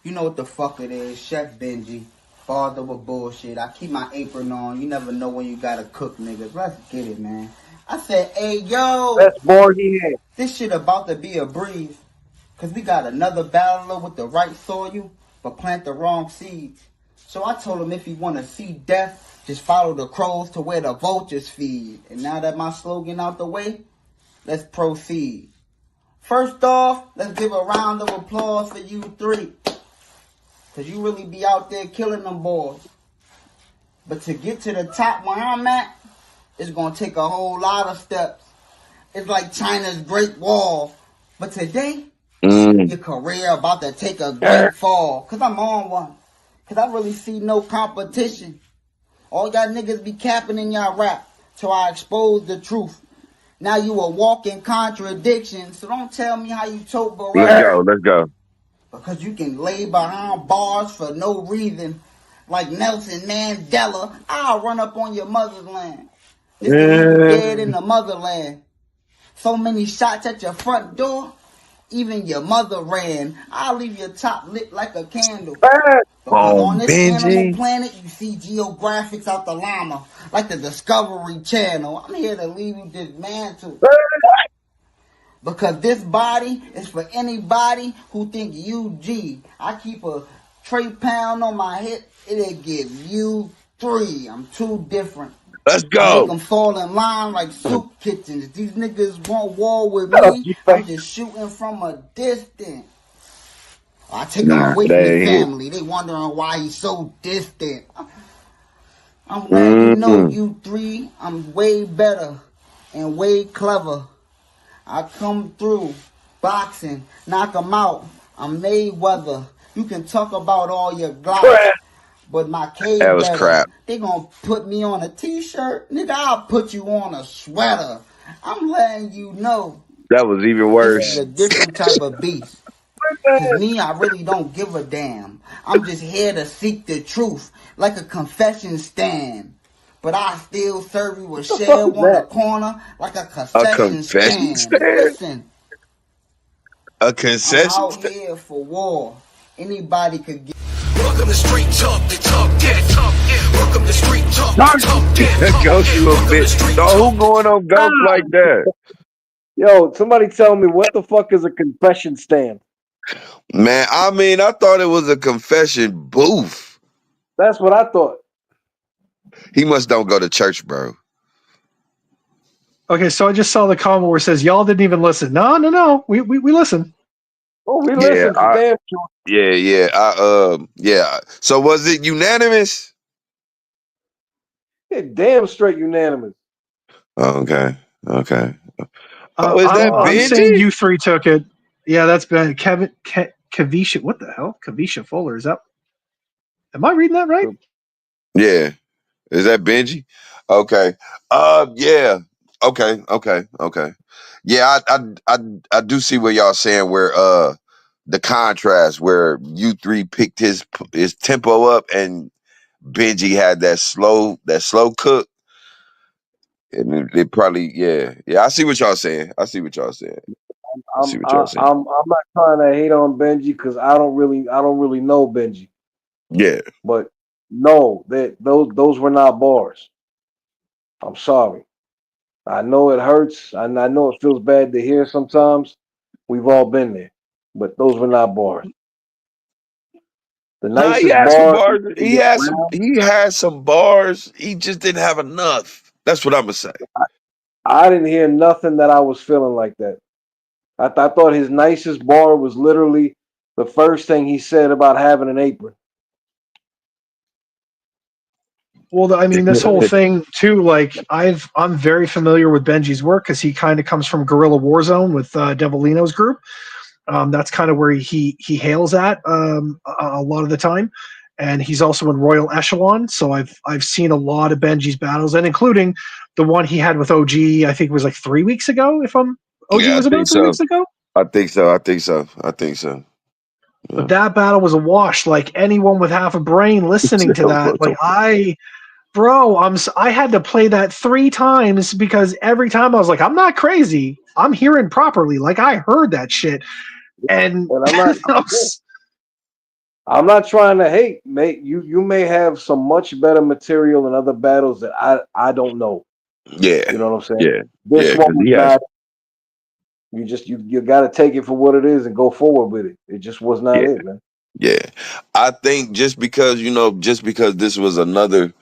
You know what the fuck it is, Chef Benjii. Father with bullshit. I keep my apron on. You never know when you gotta cook, niggas. Let's get it, man. I said, hey, yo. That's more he had. This shit about to be a breeze. Cause we got another battler with the right soil, but plant the wrong seeds. So I told him if he wanna see death, just follow the crows to where the vultures feed. And now that my slogan out the way, let's proceed. First off, let's give a round of applause for you three. Cause you really be out there killing them boys. But to get to the top where I'm at, it's gonna take a whole lot of steps. It's like China's Great Wall. But today, your career about to take a great fall. Cause I'm on one. Cause I really see no competition. All y'all niggas be capping in y'all rap till I expose the truth. Now you a walking contradiction. So don't tell me how you tote Barack. Let's go. Because you can lay behind bars for no reason. Like Nelson Mandela, I'll run up on your mother's land. Just to leave you dead in the motherland. So many shots at your front door, even your mother ran. I'll leave your top lit like a candle. Because on this animal planet, you see geographics out the llama, like the Discovery Channel. I'm here to leave you dismantled. Because this body is for anybody who think you G. I keep a tray pound on my hip, it'll give you 3. I'm too different. Let's I go. make them fall in line like soup kitchens. These niggas want war with me. I'm just shooting from a distance. I take them away from their family. They wondering why he's so distant. I'm glad you know you three. I'm way better and way clever. I come through boxing, knock them out. I'm Mayweather. You can talk about all your glocks, but my K That was better. crap. They gonna put me on a t-shirt? Nigga, I'll put you on a sweater. I'm letting you know. That was even This worse. is a different type of beast. Cause me, I really don't give a damn. I'm just here to seek the truth, like a confession stand. But I still serve you a shell on the corner like a concession stand. Listen, A I'm concession out stand? here for war. Anybody could get. Welcome to Street Talk, the talk that. Welcome to Street Talk, the talk that. That goes you a bit. So who going on golf like that? Yo, somebody tell me what the fuck is a confession stand? Man, I mean, I thought it was a confession booth. That's what I thought. He must don't go to church, bro. Okay, so I just saw the comment where it says y'all didn't even listen. No, we listen. Oh, we listen for damn sure. Yeah. So was it unanimous? Yeah, damn straight unanimous. Okay. Oh, Is that I'm Benjii? saying you three took it. Yeah, that's been Kavisha. What the hell? Kavisha Fuller. Is that? Am I reading that right? Yeah. Is that Benjii? Okay. Yeah. Okay. Yeah, I do see what y'all saying where the contrast where you three picked his tempo up and Benjii had that slow cook. And it probably yeah. I see what y'all saying. I'm not trying to hate on Benjii because I don't really know Benjii. Yeah. But no, that those were not bars. I'm sorry. I know it hurts, and I know it feels bad to hear sometimes, We've all been there, but those were not bars. The Nah, he nicest had some bar bars. in this round, He had some bars. He just didn't have enough. That's what I'm gonna say. I didn't hear nothing that I was feeling like that. I thought his nicest bar was literally the first thing he said about having an apron. Well, I mean, this whole thing too. Like, I'm very familiar with Benji's work because he kind of comes from Guerrilla Warzone with Devilino's group. That's kind of where he hails at a lot of the time, and he's also in Royal Echelon. So I've seen a lot of Benji's battles, and including the one he had with OG. I think it was like 3 weeks ago. If I'm OG Yeah, I was think about three so. weeks ago. I think so. I think so. I think so. But Yeah. that battle was a wash. Like anyone with half a brain listening to that, like I had to play that 3 times because every time I was like, I'm not crazy. I'm hearing properly. Like I heard that shit. And And I'm not trying to hate, mate. You may have some much better material in other battles that I don't know. Yeah. You know what I'm saying? Yeah. This Yeah. one Because was he has. not. You got to take it for what it is and go forward with it. It just was not Yeah. it, man. Yeah. I think just because this was another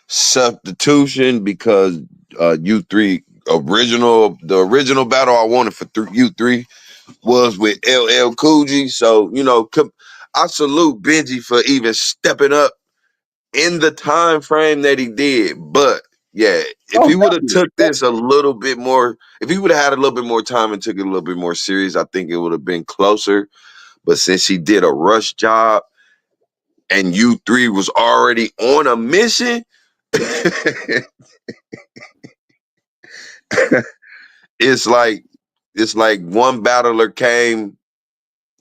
substitution because the original battle I wanted for U3 was with LL Cool J. So, I salute Benji for even stepping up in the time frame that he did. But yeah, if Oh, he would have definitely. took this a little bit more, if he would have had a little bit more time and took it a little bit more serious, I think it would have been closer. But since he did a rush job and U3 was already on a mission, it's like one battler came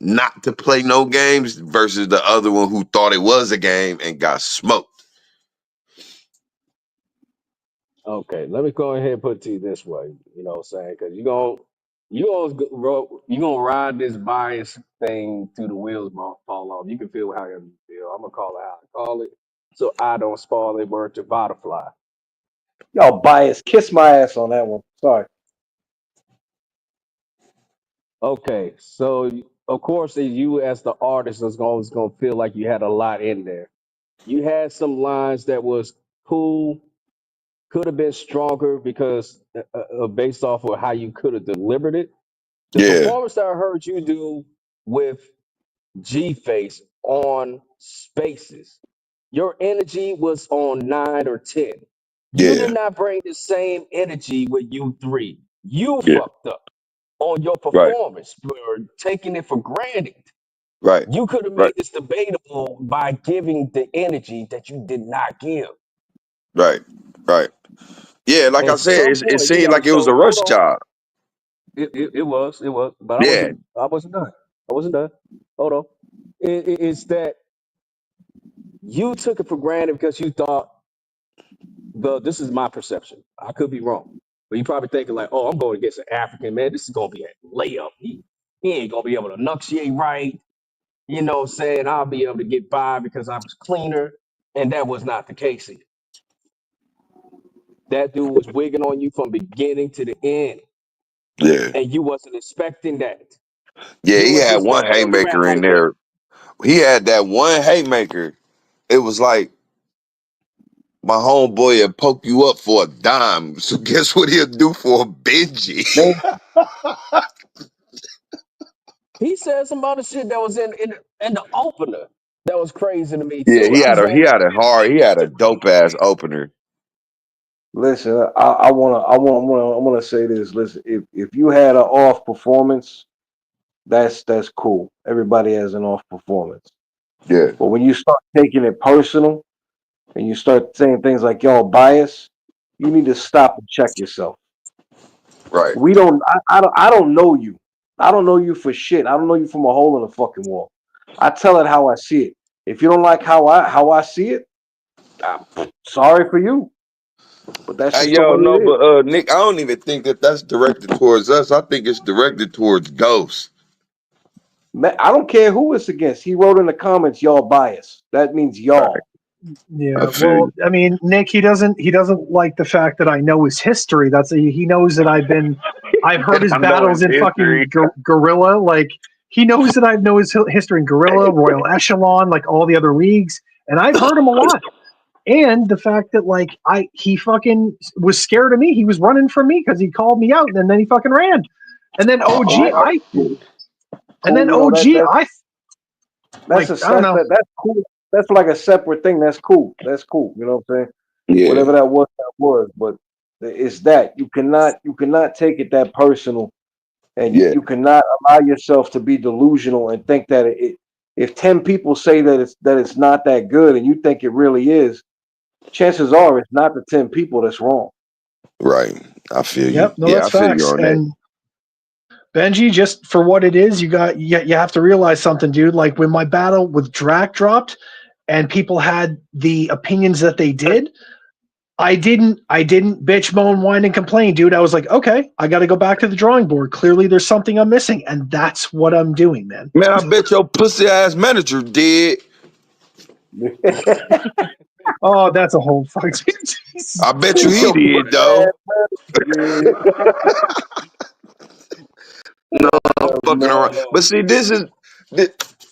not to play no games versus the other one who thought it was a game and got smoked. Okay, let me go ahead and put it to you this way. You know what I'm saying? Because you gonna ride this bias thing till the wheels fall off. You can feel however you feel. I'm gonna call it how I call it, so I don't spoil the word to butterfly. Y'all biased. Kiss my ass on that one. Sorry. Okay, so of course, you as the artist is always gonna feel like you had a lot in there. You had some lines that was cool, could have been stronger because based off of how you could have delivered it. The Yeah, performance that I heard you do with G Face on Spaces, your energy was on 9 or 10. You did yeah, not bring the same energy with U3. You yeah. fucked up on your Right, performance. You're taking it for granted. right, You could have right, made this debatable by giving the energy that you did not give. right, right. Yeah, like I At said, some it point, you seemed got to like it was a show. rush Hold on. job. It was, but Yeah, I wasn't done. I wasn't done. Hold on. It's that you took it for granted because you thought this is my perception. I could be wrong, but you probably thinking like, oh, I'm going against an African man. This is gonna be a layup. He ain't gonna be able to enunciate right. You know what I'm saying? I'll be able to get by because I was cleaner, and that was not the case here. That dude was wigging on you from beginning to the end, yeah, and you wasn't expecting that. yeah. You He wasn't had one expecting him to rap haymaker in like that. there. He had that one haymaker. It was like my homeboy will poke you up for a dime. So guess what he'll do for a Benji? Man, He said some other shit that was in the opener that was crazy to me Yeah, too. I was he like, had a hard, he had a to dope ass opener. listen, I wanna say this. Listen, if you had an off performance, that's cool. Everybody has an off performance. Yeah, But when you start taking it personal and you start saying things like y'all bias, you need to stop and check yourself. right. We don't I don't know you. I don't know you for shit. I don't know you from a hole in the fucking wall. I tell it how I see it. If you don't like how I see it, I'm sorry for you. But that's Hey, just the yo, way no, it is. but Nick, I don't even think that that's directed towards us. I think it's directed towards Ghost. I don't care who it's against. He wrote in the comments, y'all bias. That means Right, y'all. Yeah, I feel well, you. I mean, Nick, he doesn't like the fact that I know his history. He knows that I've heard And his I know his battles in history. fucking Gorilla. Like he knows that I know his history in Gorilla, Royal Echelon, like all the other leagues, and I've heard him a lot. And the fact that like he fucking was scared of me. He was running from me because he called me out, and then he fucking ran. And then All OG, right, cool. and Cool. then You know OG, like I don't know. that's cool. That's like a separate thing. That's cool. That's cool. You know what I'm saying? Yeah, Whatever that was, that was. But it's that you cannot take it that personal, and yeah, you cannot allow yourself to be delusional and think that if 10 people say that it's not that good and you think it really is, chances are it's not the 10 people that's wrong. right. I feel you. Yep, no, Yeah, that's I feel you facts. on that. And Benjii, just for what it is, you have to realize something, dude. Like when my battle with Drac dropped, and people had the opinions that they did, I didn't bitch, moan, whine, and complain, dude. I was like, okay, I got to go back to the drawing board. Clearly, there's something I'm missing, and that's what I'm doing, man. Man, I bet your pussy ass manager did. Oh, that's a whole fuck. I bet you he Yo, did though. yeah, I'm fucking around. But see, this,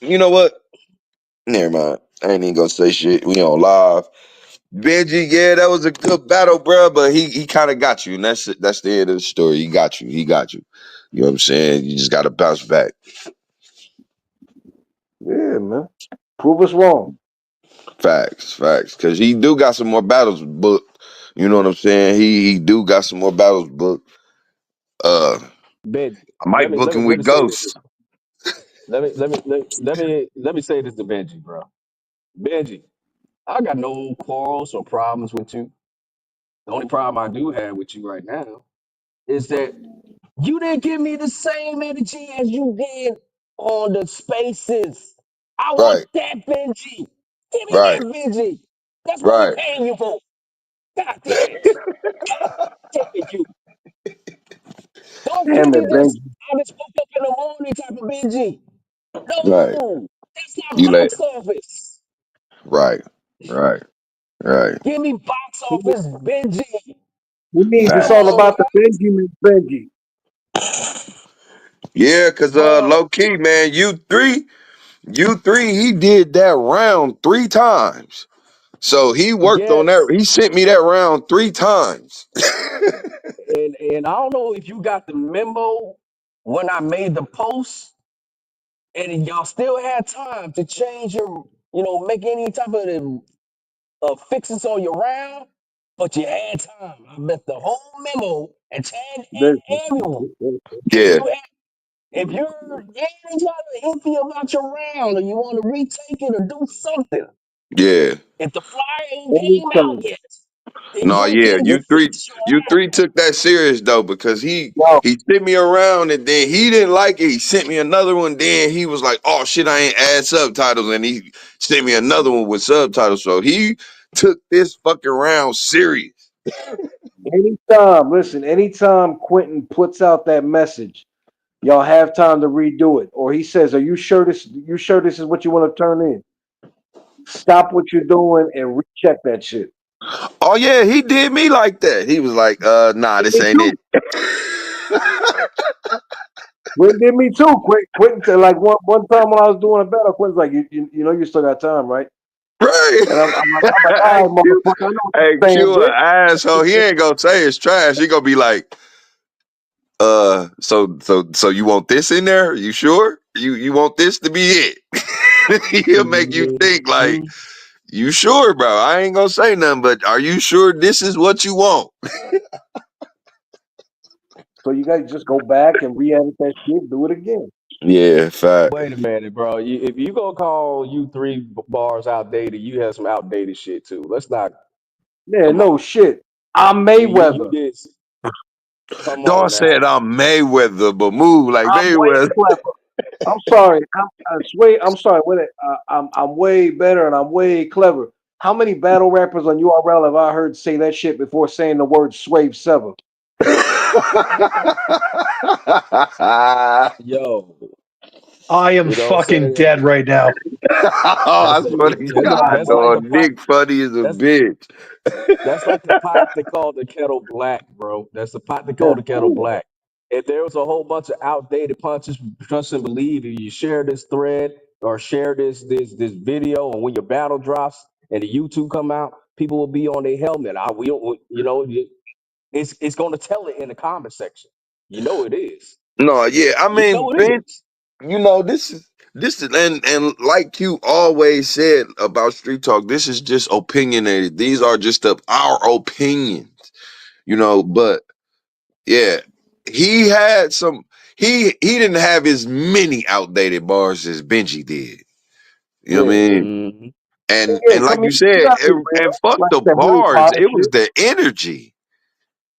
you know what? Never mind. I ain't even gonna say shit. We on live. Benji, yeah, that was a good battle, bro. But he kind of got you, and that's the end of the story. He got you. He got you. You know what I'm saying? You just got to bounce back. yeah, man. Prove us wrong. Facts, facts. Because he do got some more battles booked. You know what I'm saying? He do got some more battles booked. Uh, Ben, I might book him let with me say this. Ghosts. Let me say this to Benji, bro. Benji, I got no quarrels or problems with you. The only problem I do have with you right now is that you didn't give me the same energy as you did on the spaces. I want Right, that Benji. Give me that right, Benji. That's what we right. paying you for. God damn it. God damn it, you. Don't give Damn me it, this. Benji. I just woke up in the morning type of Benji. Right. No, that's not You let box office. right, right, right. Give me box office Benji. Who means it's Come Facts. all on, about the man. Benjamin Benji? Yeah, cause Bro, low key, man, you three, he did that round 3 times. So he worked on that. yes. He sent me that round 3 times. And I don't know if you got the memo when I made the post, and y'all still had time to change your, make any type of fixes on your round, but you had time. I bet the whole memo and tagged Listen, everyone. If Yeah, you had, if you're any kind of iffy about your round, or you want to retake it or do something, yeah. if the flyer ain't came out anytime. yet, then No, you yeah, can you three, fix your you round. three took that serious though because he Yo, he sent me around and then he didn't like it. He sent me another one. Then he was like, "Oh shit, I ain't add subtitles," and he sent me another one with subtitles. So he took this fucking round serious. anytime Quentin puts out that message, y'all have time to redo it. Or he says, you sure this is what you want to turn in? Stop what you're doing and recheck that shit. Oh yeah, he did me like that. He was like, nah, Did this me ain't too. it." Quentin did me too. Quentin said, like one time when I was doing a battle, Quentin's like, you know you still got time, right? Right. And I'm like, all Hey right, Q, motherfucker, I know what hey you're saying, Q, an bitch. asshole. He ain't gonna say it's trash. He gonna be like, so you want this in there? You sure? You want this to be it? He'll make you think like, Mhm. you sure, bro? I ain't gonna say nothing, but are you sure this is what you want? So you guys just go back and re-edit that shit, do it again. Yeah, fact. Wait a minute, bro. If you gonna call you three bars outdated, you have some outdated shit too. Let's not. Yeah, Come on. no shit. I'm You Mayweather. did. Come Dog on now. said I'm Mayweather, but move like I'm way Mayweather. clever. I'm sorry. I'm sorry. I'm way better and I'm way clever. How many battle rappers on URL have I heard say that shit before saying the word Swave Sever? Yo, I am You know what I'm fucking saying? dead right now. Oh, I swear to God, That's like the dog. pot. Nick funny as a That's bitch. that's like the pot they call the kettle black, bro. That's the pot they call the kettle black. If there was a whole bunch of outdated punches, trust and believe, if you share this thread or share this video, and when your battle drops and the YouTube come out, people will be on their helmet. We don't, you know, it's going to tell it in the comment section. You know it is. No, yeah. I You mean, know it Ben, is. this is and like you always said about Street Talk, this is just opinionated. These are just our opinions, but yeah, he had some he didn't have as many outdated bars as Benji did. You know what I Yeah. mean? Mm-hmm. Yeah, And like come here. you You said, gotta be real. and fuck Like the the Harry bars, Potter it was shit. the energy.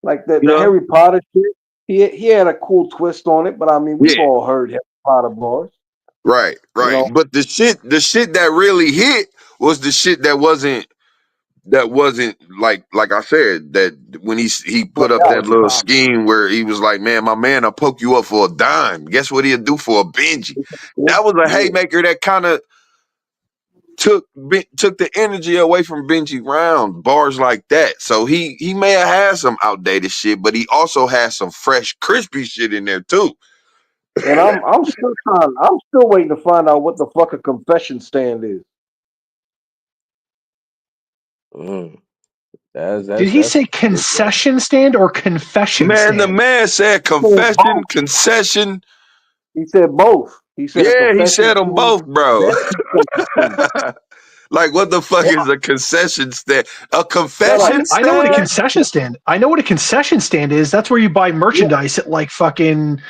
Like You the know? Harry Potter shit. He had a cool twist on it, but I mean, we've Yeah. all heard Harry Potter bars. Right, You right. know, But the shit that really hit was the shit that wasn't like I said, that when he played put up out. that Social little commentary. scheme where he was like, man, my man, I'll poke you up for a dime. Guess what he'll do for a Benji? Yeah, That was a yeah. haymaker that kind of took the energy away from Benji round bars like that. So he may have had some outdated shit, but he also had some fresh, crispy shit in there too. And I'm still waiting to find out what the fuck a confession stand is. Mm. That's Did that's he that's say concession stand or confession Man, the stand? man said He said confession, both. concession. He said both. He said a Yeah, he confession said them stand both, bro. and a concession stand. Like, what the fuck Yeah. is a concession stand? A No, no. confession I know what a stand? concession stand. I know what a concession stand is. That's where you buy Yeah. merchandise at like fucking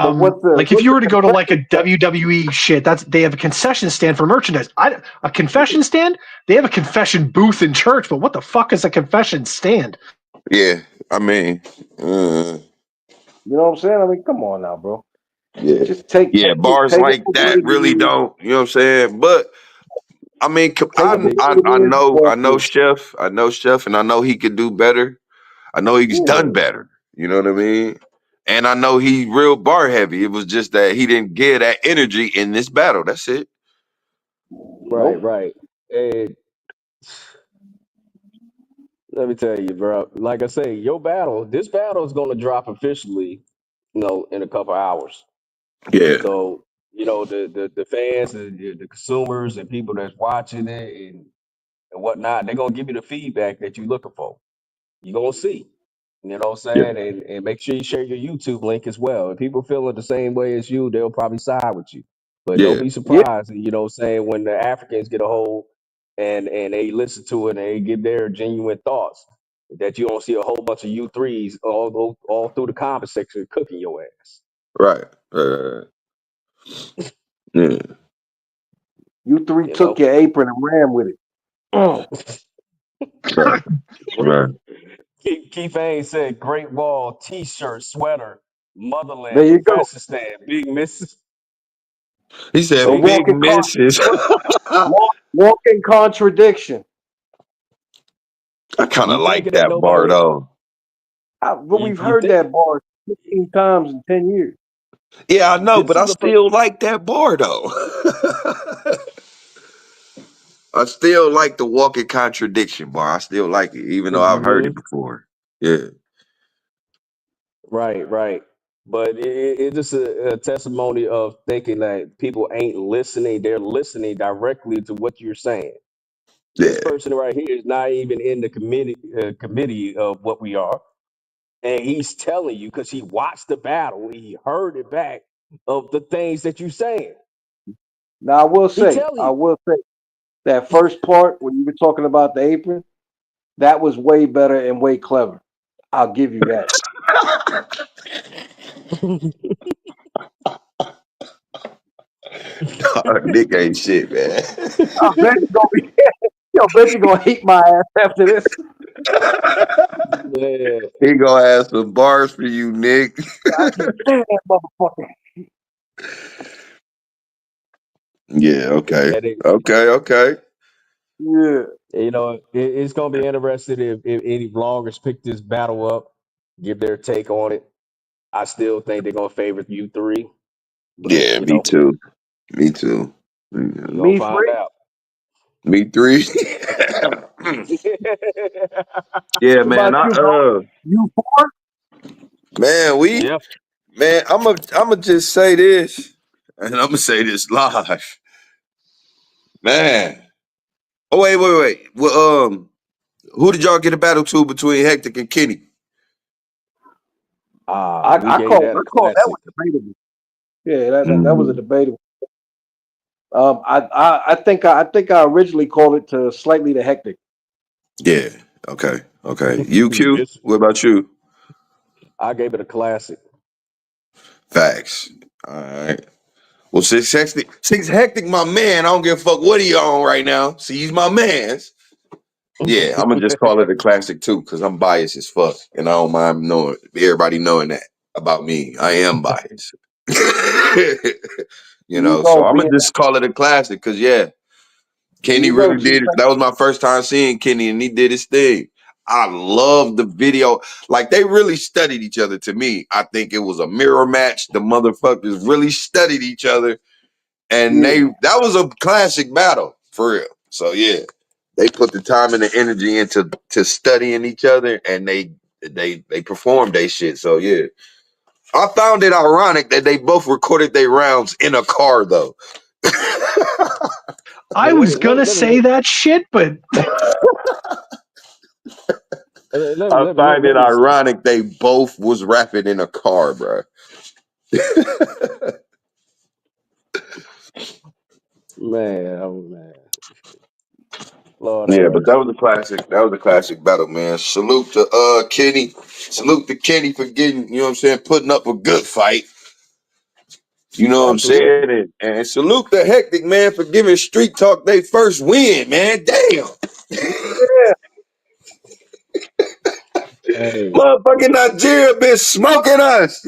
But like if what's you the were to go to like a confession stand? WWE shit, they have a concession stand for merchandise. A confession stand, they have a confession booth in church, but what the fuck is a confession stand? Yeah, I mean, uh, You know what I'm saying? I mean, come on now, bro. yeah. Just take Yeah, bars take it like for what that it really is. don't, you know what I'm saying? But I mean, Take it for I what it I is. know, Go I for know it. Chef, and I know he could do better. I know he's done Yeah. better. You know what I mean? And I know he real bar heavy. It was just that he didn't get that energy in this battle. That's it. right, Nope. right. And let me tell you, bro. Like I say, this battle is going to drop officially, in a couple hours. Yeah, So, the fans and the consumers and people that's watching it and whatnot, they're gonna give you the feedback that you're looking for. You're gonna see. You know what I'm yeah, saying? And make sure you share your YouTube link as well. If people feel it the same way as you, they'll probably side with you. But don't yeah, be Yeah. surprised, what I'm saying, when the Africans get a hold and they listen to it and they give their genuine thoughts, that you don't see a whole bunch of U3s all through the comment section cooking your ass. right, right, yeah, You three You took know? your apron and ran with it. Mm. right, right. Keith Haynes said, Great Wall, T-shirt, sweater, There Motherland, you go. confession stand, big misses. He A said See? big walking misses. walking contradiction. I kind of You like thinking that that bar nobody though. But you, we've you heard think that bar 15 times in 10 years. Yeah, I know, this but I is the first still like that bar though. I still like the walking contradiction bar. I still like it, even though I've heard hmm it before. Yeah, Right, right. But it's just a testimony of thinking that people ain't listening. They're listening directly to what you're saying. This yeah, person right here is not even in the committee of what we are. And he's telling you because he watched the battle, he heard it back of the things that you're saying. Now He telling I you. will say that first part when you were talking about the apron, that was way better and way clever. I'll give you that. Nick ain't shit, man. I bet you gonna be bet you gonna hate my ass after this. Yeah, He gonna have some bars for you, Nick. I can't stand that motherfucker. Yeah, okay, yeah. okay. Yeah. It's gonna be interesting if any vloggers pick this battle up, give their take on it. I still think they're gonna favor you three. But Yeah, me too. Me too. you gonna Me find three. out. Me three. Yeah, What man. about you, bro? You four? Man, Yep. I'm just say this, and I'm gonna say this live, man. Oh wait. Well, who did y'all get a battle to between Hectic and Kenny? We gave that a I call that classic. was debatable. Yeah, that was a Mm, debatable. I think I originally called it to slightly the hectic. yeah. Okay. UQ. This What about you? I gave it a classic. Facts. All right. Well, since hectic, my man. I don't give a fuck what he on right now. See, he's my man's. Yeah, I'm gonna just call it a classic too, cause I'm biased as fuck, and I don't mind knowing everybody knowing that about me. I am biased. You So know, I'm gonna being just call it a classic, cause yeah, Kenny you know, really G did it. That was my first time seeing Kenny, and he did his thing. I love the video. Like they really studied each other. To me, I think it was a mirror match. The motherfuckers really studied each other, and yeah. that was a classic battle for real. So yeah, they put the time and the energy into studying each other, and they performed they shit. So yeah, I found it ironic that they both recorded their rounds in a car though. I But was wait, gonna say that shit, but I find let it me ironic they both was rapping in a car, bro. man, oh man. Lord have Yeah, but that mercy. was a classic. That was a classic battle, man. Salute to Kenny. Salute to Kenny for getting, you know what I'm saying, putting up a good fight. You know what I'm Absolutely. saying? And salute the hectic man for giving Street Talk their first win, man. Damn. Hey, Motherfucking Nigeria been smoking us.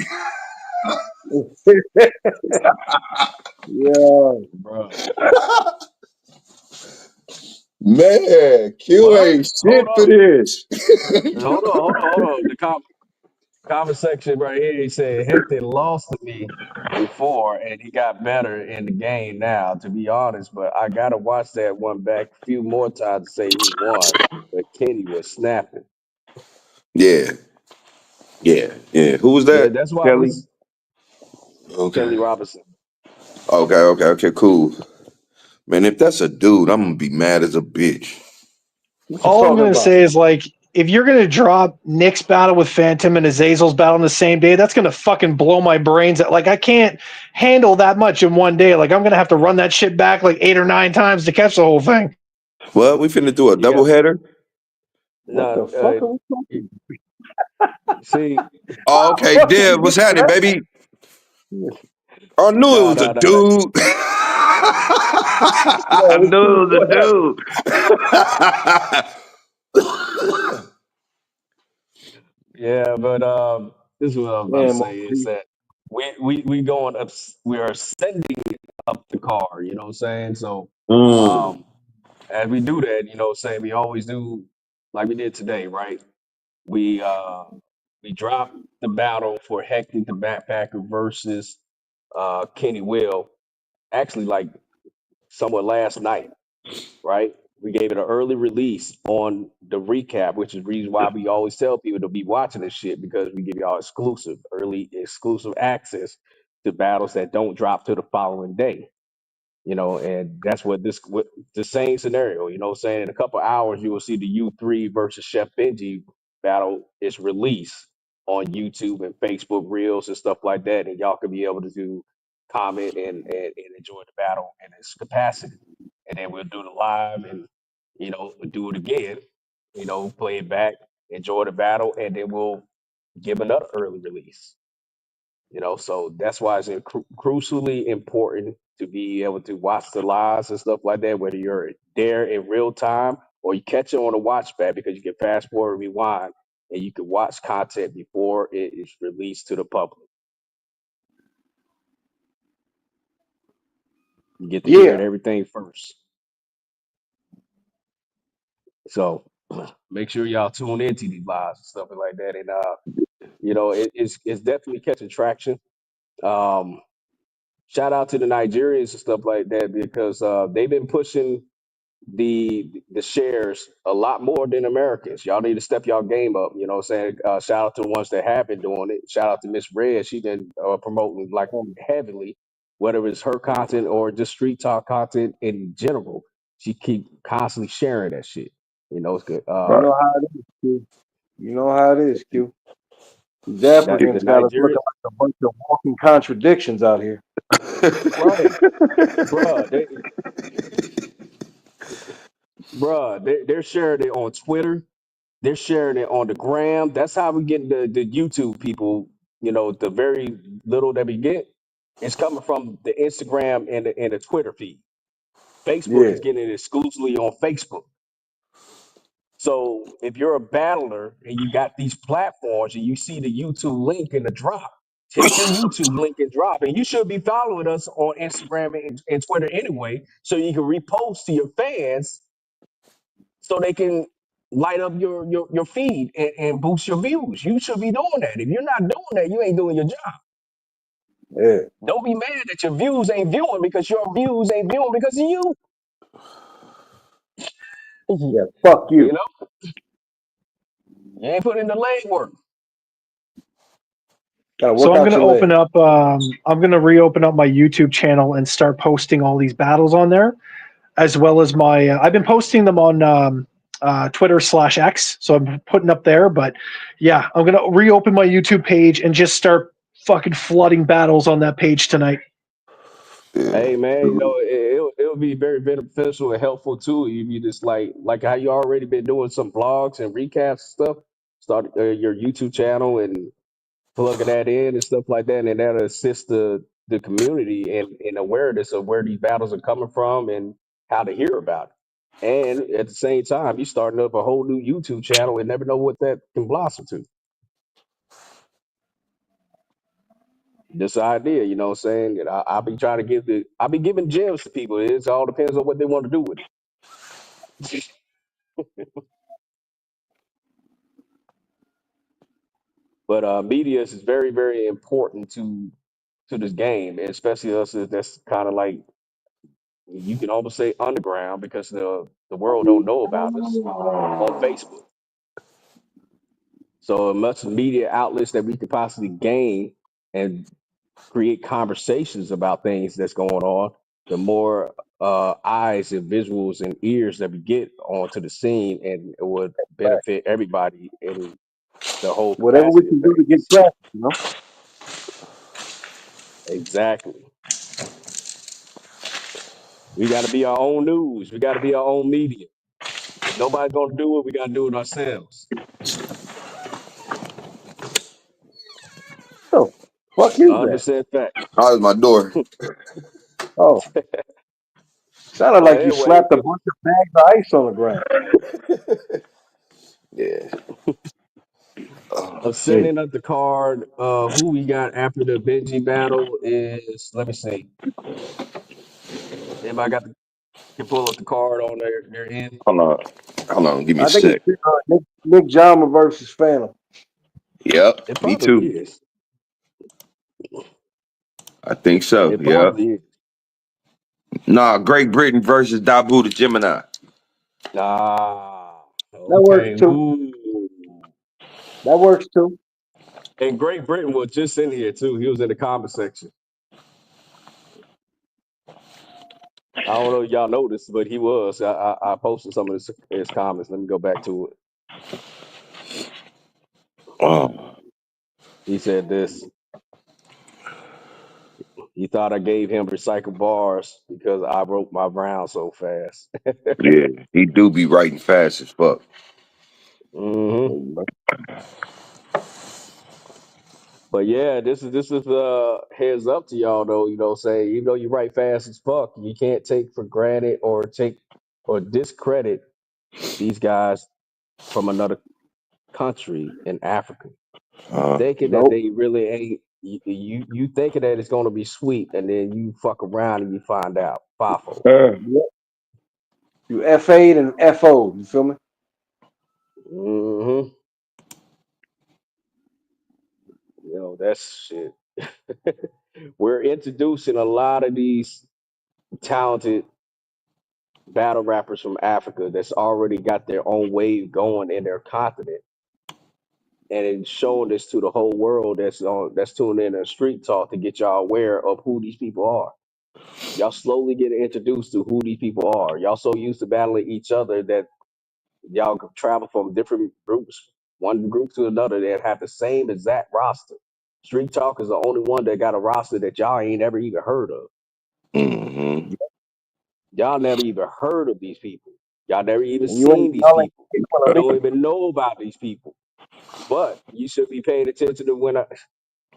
Yeah. bro. Man, Q But ain't hold shit for up. this. Hold on. The comment section right here, he said Hector lost to me before and he got better in the game now, to be honest. But I gotta watch that one back a few more times to say who won. But Kenny was snapping. Yeah, yeah. Who was Yeah, that? that's why Kelly? this Okay. Kelly Robinson. Okay, cool. Man, if that's a dude, I'm gonna be mad as a bitch. What you all I'm talking gonna about? say is like, if you're gonna drop Nick's battle with Phantom and Azazel's battle on the same day, that's gonna fucking blow my brains. Like, I can't handle that much in one day. Like, I'm gonna have to run that shit back like 8 or 9 times to catch the whole thing. Well, we finna do a You got double header. What no the fuck are we talking see Oh, okay, about? Dev, what's happening, baby? I knew it no was a no no no dude. I Yo, knew it what happened? was a dude. yeah, but this is what I was about to Man, say is that we going up we are ascending up the car, you know what I'm saying? So Mm, um as we do that, you know, say we always do like we did today, right? We we dropped the battle for Hectic the Backpacker versus KennyWill actually like somewhat last night, right? We gave it an early release on the recap, which is the reason why we always tell people to be watching this shit because we give y'all early exclusive access to battles that don't drop to the following day. You know, and that's what the same scenario, you know what I'm saying? In a couple hours, you will see the U3 versus Chef Benjii battle is released on YouTube and Facebook Reels and stuff like that. And y'all can be able to do comment and enjoy the battle in its capacity. And then we'll do the live and, you know, we'll do it again, you know, play it back, enjoy the battle, and then we'll give another early release. You know, so that's why it's crucially important to be able to watch the lives and stuff like that, whether you're there in real time or you catch it on a watch back because you can fast forward, rewind, and you can watch content before it is released to the public. You get to hear it Yeah, everything first. So make sure y'all tune into these lives and stuff like that. And you know, it's definitely catching traction. Um, shout out to the Nigerians and stuff like that because they've been pushing the shares a lot more than Americans. Y'all need to step y'all game up. You know what I'm saying? Shout out to the ones that have been doing it. Shout out to Miss Red. She been promoting like heavily, whether it's her content or just street talk content in general. She keep constantly sharing that shit. You know, it's good. You know how it is, Q. You know how it is, Q. These The Africans got us looking Nigerian, like a bunch of walking contradictions out here. right, bruh, they're sharing it on Twitter. They're sharing it on the gram. That's how we get the YouTube people. You know, the very little that we get, it's coming from the Instagram and the Twitter feed. Facebook Yeah, is getting it exclusively on Facebook. So if you're a battler and you got these platforms and you see the YouTube link in the drop, take your YouTube link and drop. And you should be following us on Instagram and Twitter anyway, so you can repost to your fans so they can light up your feed and boost your views. You should be doing that. If you're not doing that, you ain't doing your job. yeah, Don't be mad that your views ain't viewing because your views ain't viewing because of you. yeah. Fuck You you. know, you ain't putting in the legwork. Gotta So work I'm out gonna your leg. open up. I'm gonna reopen up my YouTube channel and start posting all these battles on there, as well as my. I've been posting them on Twitter/X, so I'm putting up there. But yeah, I'm gonna reopen my YouTube page and just start fucking flooding battles on that page tonight. Hey man, you know it'll be very beneficial and helpful too if you just like how you already been doing some vlogs and recaps and stuff. Start your YouTube channel and plugging that in and stuff like that, and that'll assist the community in awareness of where these battles are coming from and how to hear about it. And at the same time, you starting up a whole new YouTube channel and never know what that can blossom to. This idea, you know what I'm saying? That I'll be trying to I'll be giving gems to people. It all depends on what they want to do with it. But media is very, very important to this game, and especially us that's kind of like you can almost say underground because the world don't know about us on Facebook. So as much media outlets that we could possibly gain and create conversations about things that's going on, the more eyes and visuals and ears that we get onto the scene, and it would Right. benefit everybody in the whole Whatever we capacity of can do to get things. traffic, you know. Exactly. We got to be our own news. We got to be our own media. If nobody's gonna do it, we gotta do it ourselves. So, fuck is that? 100% fact. That was my door. Oh, sounded But like you anyway, slapped a bunch of bags of ice on the ground. Yeah. I'm Oh shit. sending up the card. Who we got after the Benjii battle is, let me see. Anybody can pull up the card on their end? Hold on. Hold on. Give me a I think sec. it's Nick Jama versus Phantom. Yep. It Me probably too. is. I think so. It Yep. probably is. Nah, Great Britain versus Dabu the Gemini. Ah, That works okay. too. Ooh. That works too. And Great Britain was just in here too. He was in the comment section. I don't know if y'all noticed, but he was. I posted some of his comments. Let me go back to it. Oh. He said this. He thought I gave him recycled bars because I wrote my round so fast. Yeah. He do be writing fast as fuck. hmm But yeah, this is heads up to y'all though. You know, say even though you write fast as fuck, you can't take for granted or take or discredit these guys from another country in Africa, Uh, thinking that Nope. they really ain't. You thinking that it's gonna be sweet, and then you fuck around and you find out. Fafo. Yep. You FA'd and FO'd. You feel me? hmm That's shit. We're introducing a lot of these talented battle rappers from Africa that's already got their own wave going in their continent, and it's showing this to the whole world that's tuning in to Street Talk to get y'all aware of who these people are. Y'all slowly get introduced to who these people are. Y'all so used to battling each other that y'all could travel from different groups, one group to another, that have the same exact roster. Street Talk is the only one that got a roster that y'all ain't ever even heard of. Mm-hmm. Y'all never even heard of these people. Y'all never even And you seen ain't these y'all ain't people. speak for You the don't even know about these people. But you should be paying attention to when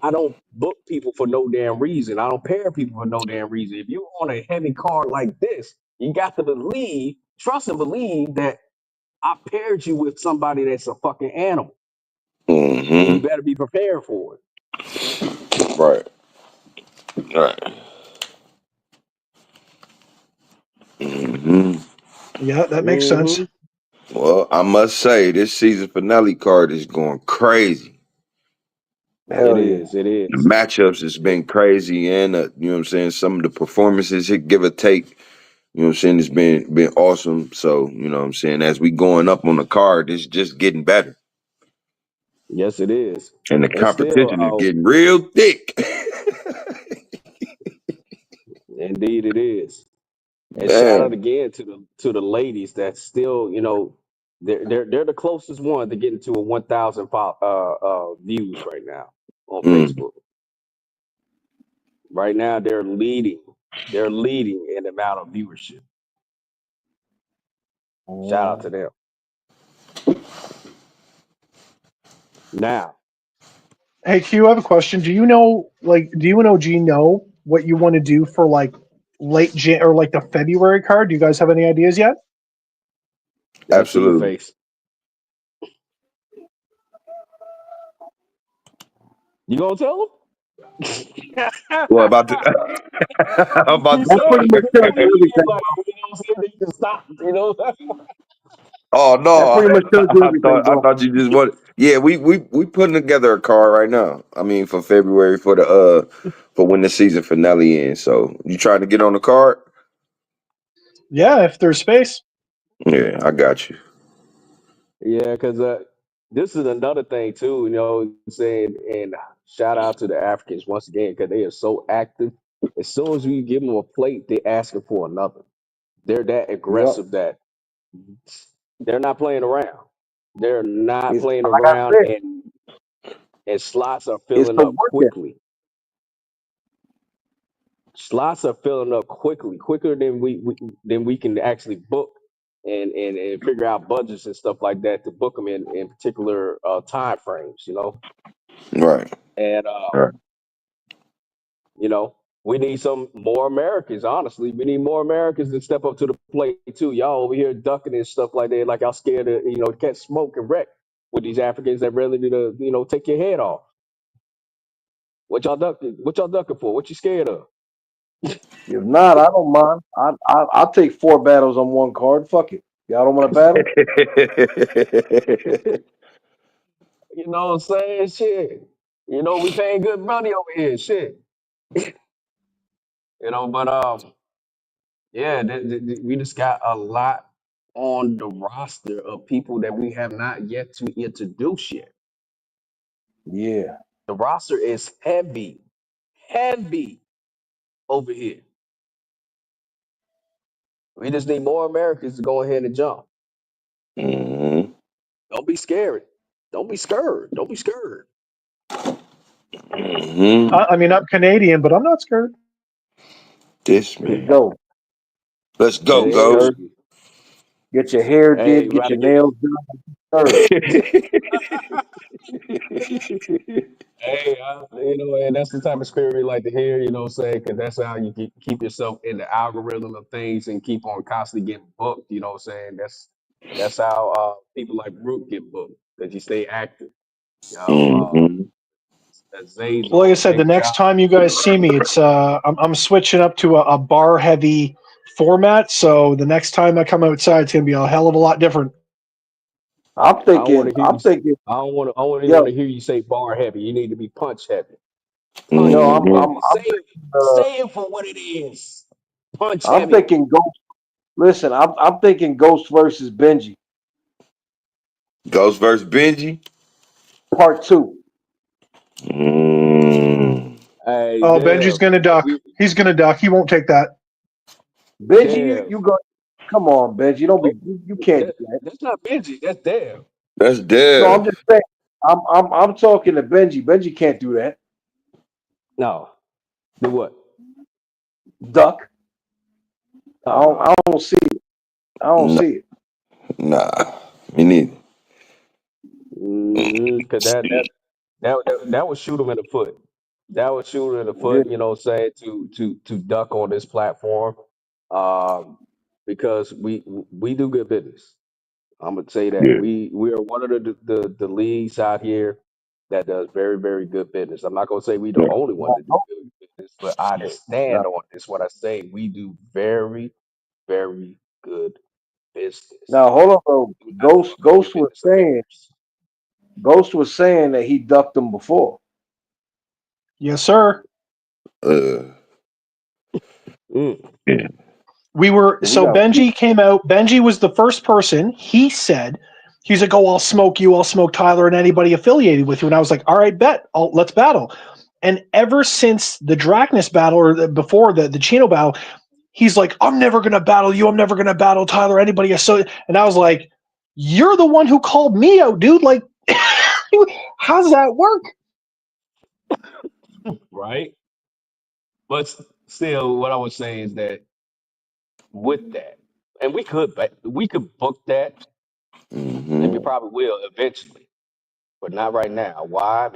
I don't book people for no damn reason. I don't pair people for no damn reason. If you're on a heavy card like this, you got to believe, trust and believe that I paired you with somebody that's a fucking animal. And you Mm-hmm. better be prepared for it. Right. Right. Mm-hmm. Yeah, that makes sense. Hmm. Well, I must say this season finale card is going crazy. It hell yeah. is. It The is. matchups has been crazy, and you know what I'm saying. Some of the performances, hit give or take. You know what I'm saying? It's been awesome. So you know what I'm saying. As we going up on the card, it's just getting better, Yes, it is. and the And still, competition is getting real thick. indeed, it is. And shout out Man. again to the ladies that still, they're the closest one to getting to a 1,000 views right now on Mm. Facebook. Right now, they're leading. They're leading in the amount of viewership. Shout out to them. Now, Hey, Q, I have a question. Do you and OG know what you want to do for like late Jan or like the February card? Do you guys have any ideas yet? that's to your Absolutely. face. You gonna tell them? Well, about to, I'm about You to. That's said pretty much you tells said you you everything. like, you can stop. Oh That no, pretty much tells you I everything, thought I bro. thought you just wanted. Yeah, we putting together a card right now. I mean, for February for the for when the season finale ends. So you trying to get on the card? Yeah, if there's space. Yeah, I got you. Yeah, because this is another thing too. Saying and shout out to the Africans once again because they are so active. As soon as we give them a plate, they asking for another. They're that Yep. aggressive that they're not playing around. They're not It's playing like I around, said, and slots are it's filling the up work ethic. quickly. Slots are filling up quickly, quicker than we can actually book and figure out budgets and stuff like that to book them in particular time frames. Right. And Right. we need some more Americans. Honestly, we need more Americans to step up to the plate too. Y'all over here ducking and stuff like that, like y'all scared to catch smoke and wreck with these Africans that really need to take your head off. What y'all ducking? What y'all ducking for? What you scared of? If not, I don't mind. I'll take 4 battles on one card. Fuck it. Y'all don't want to battle? You know what I'm saying? Shit. We paying good money over here. Shit. But yeah, we just got a lot on the roster of people that we have not yet to introduce yet. Yeah. The roster is heavy, heavy over here. We just need more Americans to go ahead and jump. Hmm. Don't be scared. Don't be scared. Don't be scared. Hmm. I mean, I'm Canadian, but I'm not scared. This Let's man. go. Let's It go, is. Ghost. Sir. Get your hair Hey, did, we get gotta your get. nails done. Sir. Hey, and that's the type of spirit we like to hear, what I'm saying? Because that's how you keep yourself in the algorithm of things and keep on constantly getting booked, you know what I'm saying? That's how people like Root get booked, because you stay active. Hmm. Well, like I Zazel, said, the Big next Job. time you guys see me, it's I'm switching up to a bar heavy format. So the next time I come outside, it's gonna be a hell of a lot different. I'm I don't want thinking. to hear you. I'm thinking. I don't want to. I only want Yo, to hear you say bar heavy. You need to be punch heavy. Punch yo, I'm. Mm-hmm. I'm. heavy. I'm thinking. Say it for what it is. Punch I'm heavy. thinking Ghost. Listen, I'm thinking Ghost versus Benji, Ghost versus Benji. part two. Mm. Hey, Oh, Benji's Dev. gonna duck. We He's gonna duck. He won't take that. Benji, Dev. you go. Come on, Benji. Don't be. Oh, You can't do that. that's not Benji. That's Dev. That's No, I'm dead. just saying. I'm talking to Benji. Benji can't do that. No. Do what? Duck. I don't. Uh-uh. I don't see it. I don't No, see it. nah, me neither. Because that would shoot him in the foot. That would shoot him in the Yeah. foot. You know, what I'm saying to duck on this platform, um, because we do good business. I'm gonna say that Yeah. we are one of the leagues out here that does very very good business. I'm not gonna say we the only one to do good business, but I Now, stand on this. What I say, we do very very good business. now hold on, bro. Do not Ghost. fuck with your business affairs. Ghost was saying that he ducked him before. Yes, sir. Uh, Mm. yeah. We were So we so got. Benji came out. Benji was the first person. He said, he's like, "Oh, I'll smoke you. I'll smoke Tyler and anybody affiliated with you." And I was like, "All right, bet. Let's battle." And ever since the Dracnus battle, or before the Chino battle, he's like, "I'm never gonna battle you. I'm never gonna battle Tyler. Anybody." So, and I was like, "You're the one who called me out, dude. Like, how does that work?" Right? But still, what I would say is that with that, and we could book that, and we Mm-hmm. probably will eventually, but not right now. Why?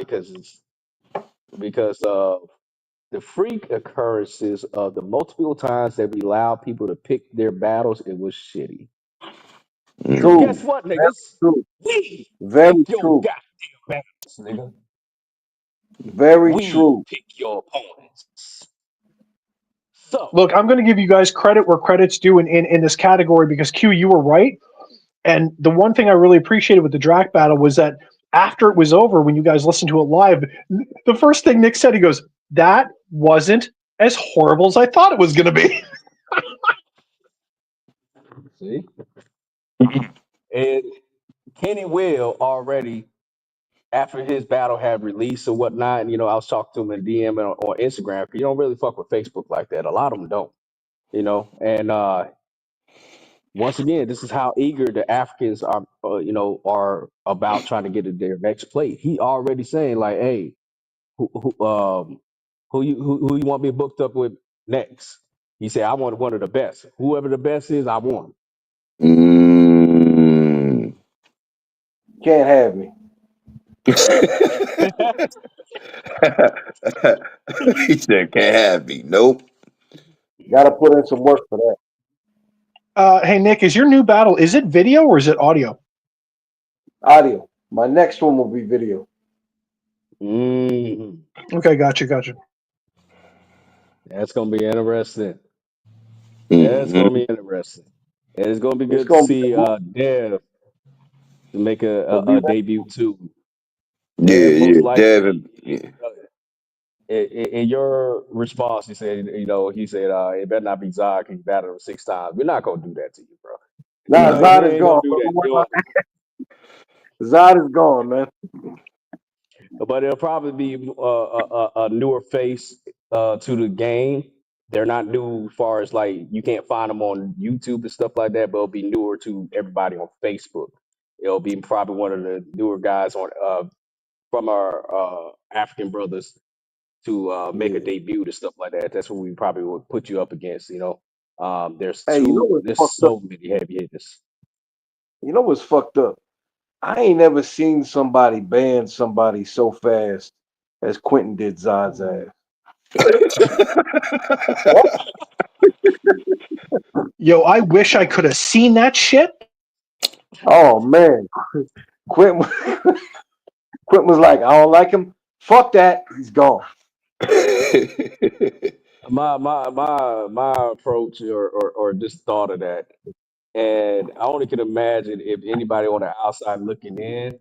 Because of the freak occurrences of the multiple times that we allow people to pick their battles. It was shitty. Cause Mm-hmm. True. guess what, Very niggas? true. We Very pick your true. goddamn battles, nigga. Very We true. pick your opponents. So, Look, I'm going to give you guys credit where credit's due in this category because Q, you were right. And the one thing I really appreciated with the Drac battle was that after it was over, when you guys listened to it live, the first thing Nick said, he goes, "That wasn't as horrible as I thought it was going to be." see, and KennyWill already after his battle had released or whatnot, and I was talking to him in DM and on Instagram. You don't really fuck with Facebook like that. A lot of them don't, And once again, this is how eager the Africans are, are about trying to get to their next plate. He already saying like, "Hey, who you want me booked up with next?" He said, "I want one of the best. Whoever the best is, I want." Mm. Can't have me. He said, "Can't have me." Nope. Got to put in some work for that. Hey, Nick, is your new battle, is it video or is it audio? Audio. My next one will be video. Mhm. Okay, gotcha. That's gonna be interesting. That's Mm-hmm. gonna be interesting. And it's gonna be It's good to gonna be. see Dev to make It'll be a debut too. Yeah, And most yeah. likely, Devin. Yeah. in your response, he said, it better not be Zod because he battled him 6 times. We're not gonna do that to you, bro. Nah, Nah. We Zod is ain't gonna gone. do Bro. that. Don't worry about that. Zod is gone, man. But it'll probably be a newer face to the game. They're not new as far as like you can't find them on YouTube and stuff like that, but it'll be newer to everybody on Facebook. It'll be probably one of the newer guys on from our African brothers to make a Yeah. debut and stuff like that. That's what we probably would put you up against. Hey, There's so many heavy hitters. You know what's fucked up? I ain't never seen somebody ban somebody so fast as Quentin did Zod's ass. Yo, I wish I could have seen that shit. Oh man, Quentin, Quentin was like, I don't like him. Fuck that. He's gone. My approach or just thought of that. And I only can imagine if anybody on the outside looking in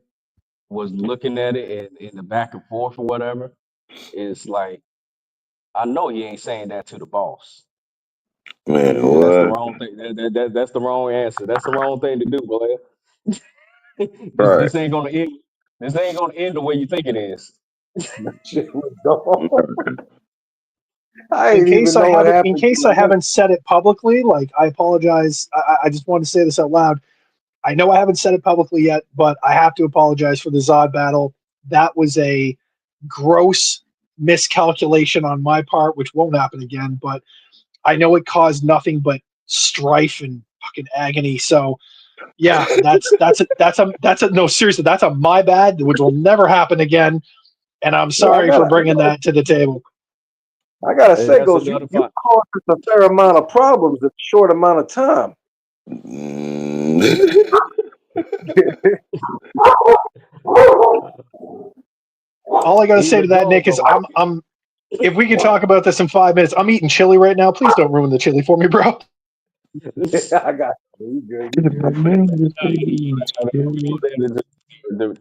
was looking at it and in the back and forth or whatever. It's like, I know you ain't saying that to the boss. Man, That's the what? wrong thing. That's the wrong answer. That's the wrong thing to do, boy. Right. This ain't gonna end. This ain't gonna end the way you think it is. Shit was dumb. Right. I didn't even know what In happened to case the I list. haven't said it publicly, like I apologize. I just want to say this out loud. I know I haven't said it publicly yet, but I have to apologize for the Zod battle. That was a gross miscalculation on my part, which won't happen again. But I know it caused nothing but strife and fucking agony. So yeah, that's a no, seriously, that's a my bad, which will never happen again. And I'm Well, sorry for bringing that to the table. I gotta Hey, say, that's Ghost, another you fun. caused us a fair amount of problems in a short amount of time. Mm. All I gotta say to Even that, Nick, is though, I'm if we can talk about this in 5 minutes, I'm eating chili right now. Please don't ruin the chili for me, bro. I got you. You good? You good? you put that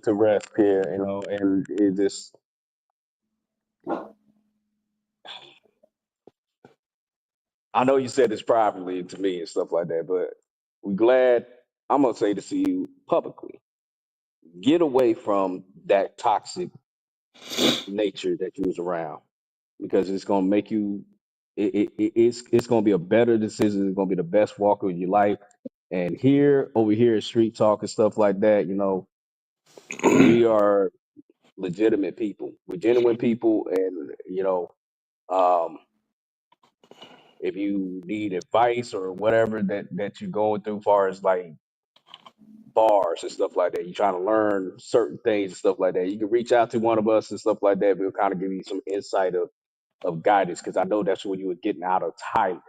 to rest here, you know, and it just, I know you said this privately to me and stuff like that, but we're glad. I'm gonna say this to you publicly. Get away from that toxic nature that you was around because it's gonna make you. It's gonna be a better decision. It's gonna be the best walk of your life. And here, over here, at Street Talk and stuff like that, you know, we are legitimate people. We're genuine people, and you know, um, if you need advice or whatever that you're going through, far as like bars and stuff like that, you're trying to learn certain things and stuff like that, you can reach out to one of us and stuff like that. We'll kind of give you some insight of guidance because I know that's what you were getting out of Tyler.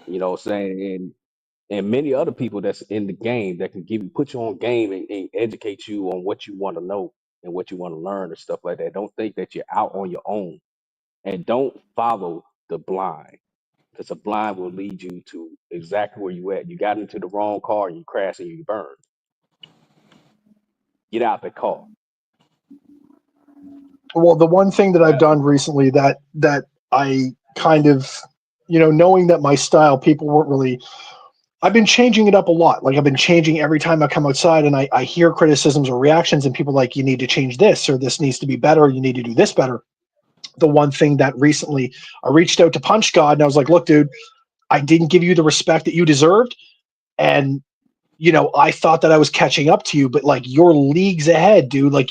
You know what I'm saying? And many other people that's in the game that can give you put you on game and educate you on what you want to know and what you want to learn and stuff like that. Don't think that you're out on your own and don't follow the blind because the blind will lead you to exactly where you at. You got into the wrong car and you crash and you burn. Get out the car. Well, the one thing that I've done recently that I kind of, knowing that my style, people weren't really. I've been changing it up a lot. Like I've been changing every time I come outside and I hear criticisms or reactions and people like, you need to change this or this needs to be better. Or you need to do this better. The one thing that recently I reached out to Punch God and I was like, look, dude, I didn't give you the respect that you deserved. And, I thought that I was catching up to you, but like you're leagues ahead, dude. Like,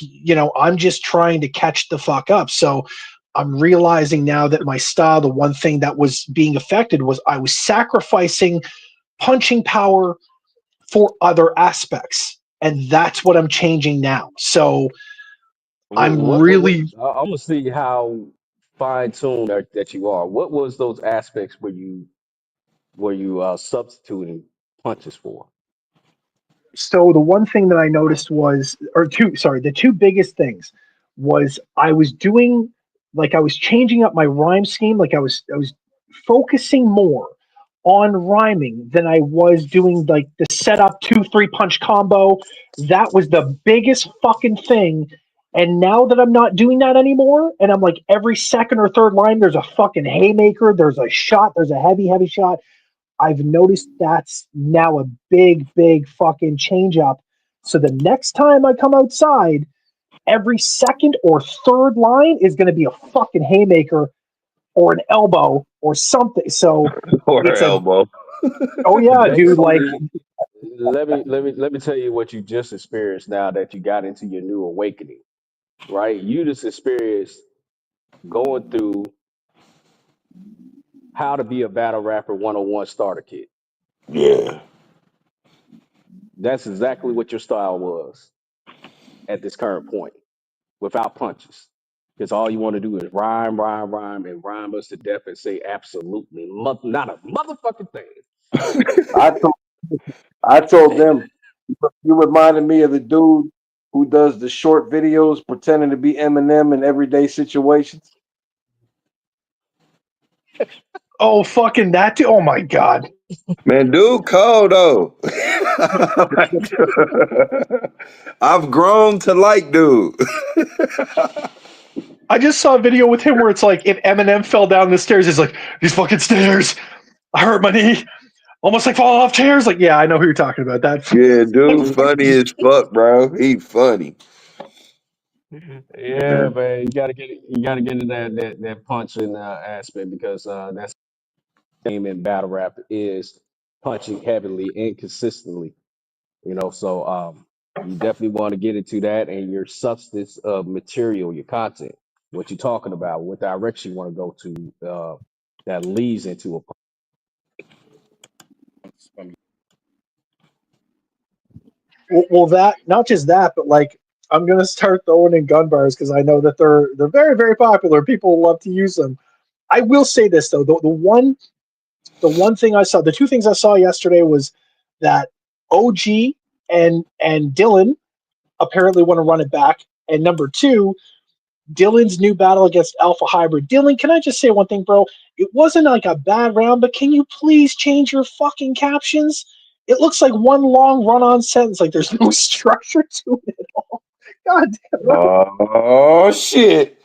I'm just trying to catch the fuck up. So I'm realizing now that my style, the one thing that was being affected was I was sacrificing punching power for other aspects. And that's what I'm changing now. So I'm What really I'm gonna see how fine tuned that you are. What was those aspects where you substituting punches for? so the one thing that I noticed was, or two, sorry, the two biggest things was I was doing, like I was changing up my rhyme scheme, like I was focusing more on rhyming than I was doing like the setup 2-3 punch combo. That was the biggest fucking thing. And now that I'm not doing that anymore, and I'm like every second or third line, there's a fucking haymaker, there's a shot, there's a heavy shot. I've noticed that's now a big fucking change up. So the next time I come outside, every second or third line is going to be a fucking haymaker or an elbow or something. So Or it's a, elbow. oh yeah, dude, like, Basically, let me tell you what you just experienced now that you got into your new awakening, right? You just experienced going through how to be a battle rapper 101 starter kit. Yeah. That's exactly what your style was at this current point, without punches. Because all you want to do is rhyme, and rhyme us to death and say absolutely not a motherfucking thing. I told I told them you reminded me of the dude who does the short videos pretending to be Eminem in everyday situations. oh, fucking that, dude. Oh my God. Man, dude, cold though. I've grown to like dude. I just saw a video with him where it's like if Eminem fell down the stairs, he's like, these fucking stairs. I hurt my knee. Almost like falling off chairs. Like, yeah, I know who you're talking about. That Yeah, dude, funny as fuck, bro. He funny. Yeah, man, you gotta get into that punching aspect because that's the game in battle rap is punching heavily and consistently. So you definitely want to get into that and your substance of material, your content, what you're talking about, what direction you want to go to, that leads into a well, that not just that, but like I'm gonna start throwing in gun bars because I know that they're very very popular. People love to use them. I will say this though, the one thing I saw, the two things I saw yesterday was that OG and Dylan apparently want to run it back, and number two, Dylan's new battle against Alpha Hybrid. Dylan, can I just say one thing, bro? It wasn't like a bad round, but can you please change your fucking captions? It looks like one long run-on sentence. Like there's no structure to it at all. God damn. Oh shit.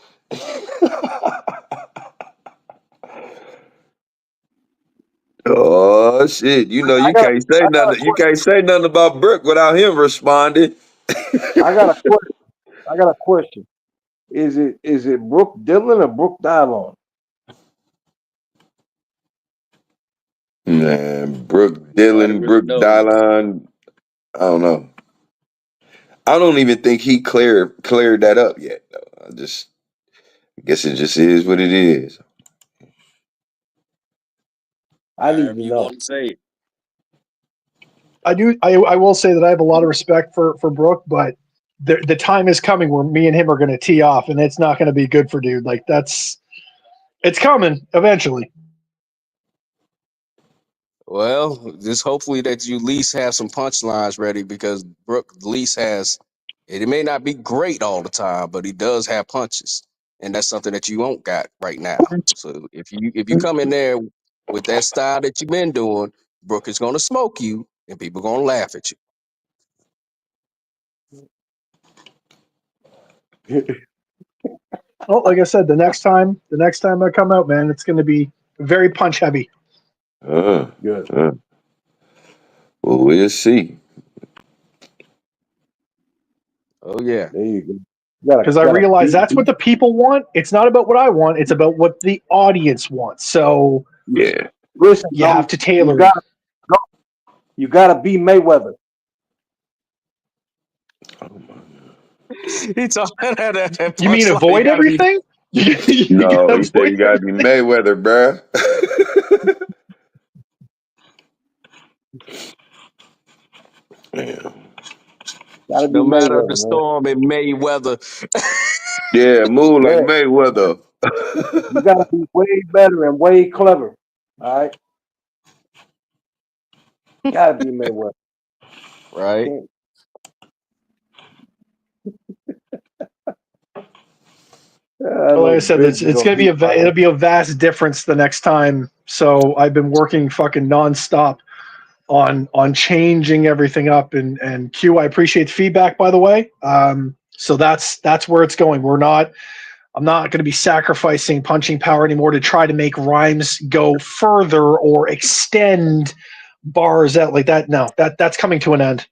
Oh shit. You know I you got can't say I got a nothing. You question. can't say nothing about Brooke without him responding. I got a question. I got a question. Is it Brooke Dillon or Brooke Dylon? Man, Brooke nobody Dillon, really Brooke knows. Dylon. I don't know. I don't even think he cleared that up yet. Though. I guess it just is what it is. I need However to you know. want to say it. I will say that I have a lot of respect for Brooke, but the time is coming where me and him are going to tee off, and it's not going to be good for dude. Like it's coming eventually. Well, just hopefully that you at least have some punchlines ready because Brooke at least has it may not be great all the time, but he does have punches. And that's something that you won't got right now. So if you come in there with that style that you've been doing, Brooke is gonna smoke you and people gonna laugh at you. Well, like I said, the next time I come out, man, it's going to be very punch heavy. Uh, Good. uh. Well, we'll see. Oh yeah. There you go. You Because I gotta realize beat. that's what the people want. It's not about what I want. It's about what the audience wants. So Yeah. Listen, you have no, to you tailor it. gotta no, you gotta be Mayweather. He talking that You mean punchline. You avoid gotta be everything? You No, gotta he said avoid you gotta be everything. Mayweather, bruh. Yeah. Gotta be no matter the Mayweather, man. storm in Mayweather. Yeah, move like Yeah, Mayweather. you gotta be way better and way clever. All right, gotta be Mayweather. Right? Can't, I Well, like I know said, it's, Benji it's gonna gonna be beat my it'll ass. be a vast difference the next time. So I've been working fucking nonstop on changing everything up. And Q, I appreciate the feedback, by the way. So that's where it's going. I'm not going to be sacrificing punching power anymore to try to make rhymes go further or extend bars out like that. No, that's coming to an end.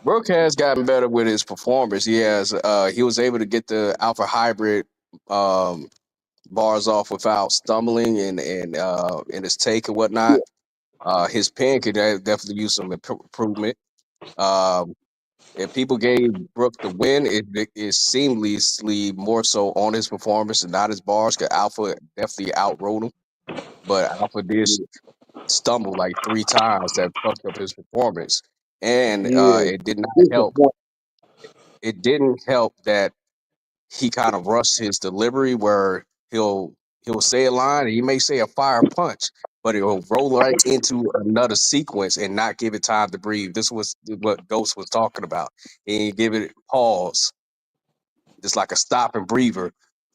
Brooke has gotten better with his performance. He was able to get the alpha hybrid um, bars off without stumbling and in his take and Yeah, whatnot. His pen could definitely use some improvement. Um, if people gave Brooke the win, it is seamlessly more so on his performance and not his bars. Cause Alpha definitely outrode him, but Alpha did yeah, stumble like 3 times that fucked up his performance, and yeah. it did not help. Disappointing. It didn't help that he kind of rushed his delivery where he'll say a line and he may say a fire punch, but it'll roll right into another sequence and not give it time to breathe. This was what Ghost was talking about. He didn't give it pause, just like a stop and breather,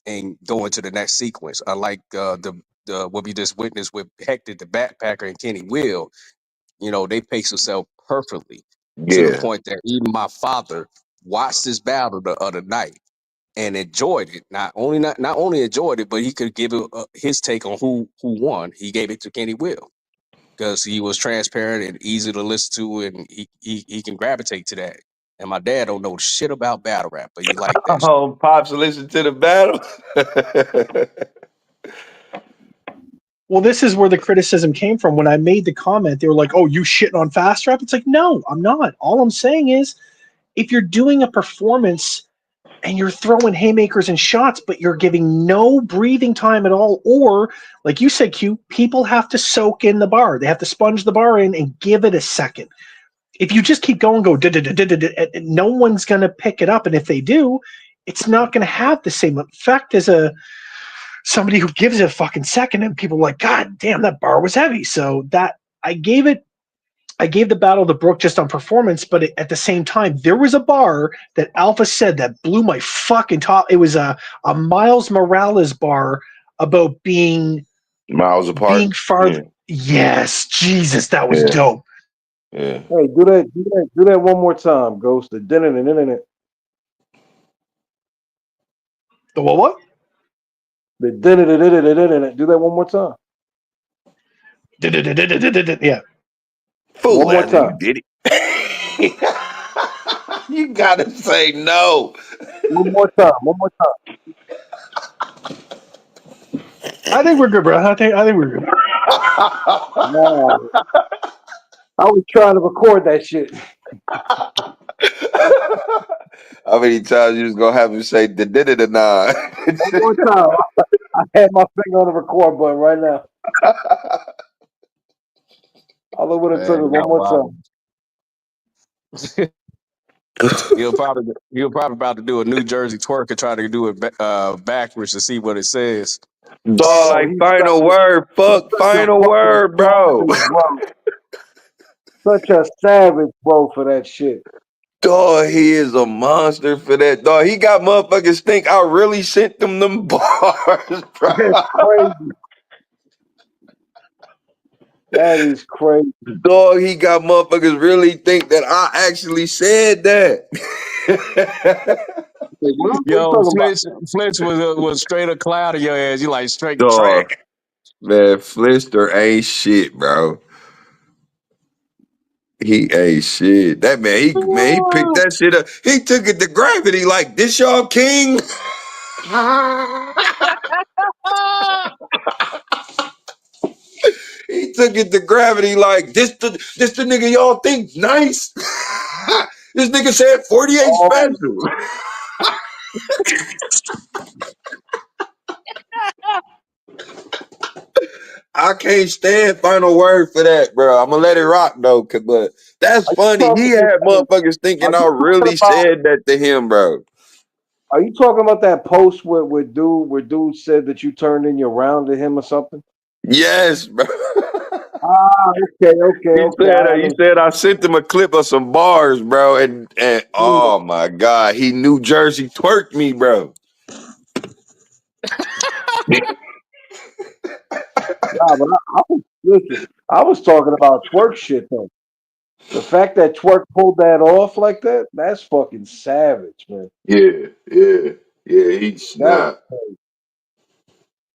and go into the next sequence. Unlike the what we just witnessed with Hector the Backpacker and KennyWill, you know, they pace themselves perfectly to the Yeah. point that even my father watched this battle the other night and enjoyed it. Not only enjoyed it, but he could give it, his take on who won. He gave it to KennyWill because he was transparent and easy to listen to, and he can gravitate to that. And my dad don't know shit about battle rap, but he liked that shit. Oh, Pops listen to the battle. Well, this is where the criticism came from. When I made the comment, they were like, "Oh, you shitting on fast rap?" It's like, no, I'm not. All I'm saying is, if you're doing a performance and you're throwing haymakers and shots, but you're giving no breathing time at all, or like you said, Q, people have to soak in the bar. They have to sponge the bar in and give it a second. If you just keep going, no one's going to pick it up. And if they do, it's not going to have the same effect as somebody who gives it a fucking second and people are like, God damn, that bar was heavy. So that I gave the battle to Brooke just on performance, but at the same time, there was a bar that Alpha said that blew my fucking top. It was a Miles Morales bar about being Miles apart. farther. Yeah. Yes, Jesus, that was Yeah. dope. Yeah. Hey, do that one more time, Ghost. The internet. The what? The internet. Do that one more time. Yeah. Fool One more ass time. nigga did it. You gotta say no. One more time. One more time. I think we're good, bro. I think we're good. Wow. I was trying to record that shit. How many times you was gonna have him say the did it or not? One more time. I had my finger on the record button right now. All it would have took Man, is one y'all more wild. time. He'll probably about to do a New Jersey twerk and try to do it backwards to see what it says. Dog, Oh, like he's final word. Fuck, such a final fucking word, bro. savage, bro. Such a savage, bro, for that shit. Dog, he is a monster for that. Dog, he got motherfuckers think I really sent them bars, bro. That's crazy. That is crazy. Dog, he got motherfuckers really think that I actually said that. Like, what are you Yo, talking about? Flinch was straight a cloud of your ass. You like straight Dog, track. man, Flister ain't shit, bro. He ain't shit. That man, he picked that shit up. He took it to gravity like this, y'all king. He took it to gravity like this the nigga y'all think nice. This nigga said 48 Oh, special. I can't stand final word for that, bro. I'm gonna let it rock though, but that's are you funny. He talking? had motherfuckers Are thinking you I talking really about? said that to him, bro. Are you talking about that post where dude said that you turned in your round to him or something? Yes, bro. Ah, okay. He said I sent him a clip of some bars, bro, and oh my god, he New Jersey twerked me, bro. Nah, but listen. I was talking about twerk shit though. The fact that twerk pulled that off like that's fucking savage, man. Yeah. He That snapped.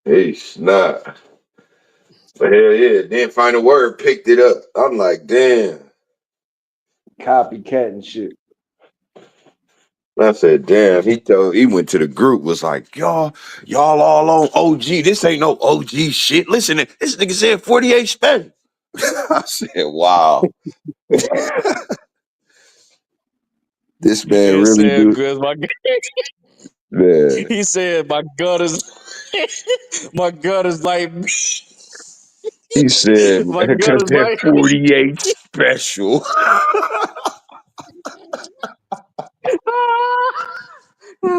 He snapped. But hell yeah, then Final Word picked it up. I'm like, damn. copycat and shit. I said, damn. He went to the group, was like, y'all all on OG. This ain't no OG shit. Listen, this nigga said 48 special. I said, wow. This man It really said, do. "Cause my Man. he said my gut is my gut is like He said, my gut because is that like 48 special.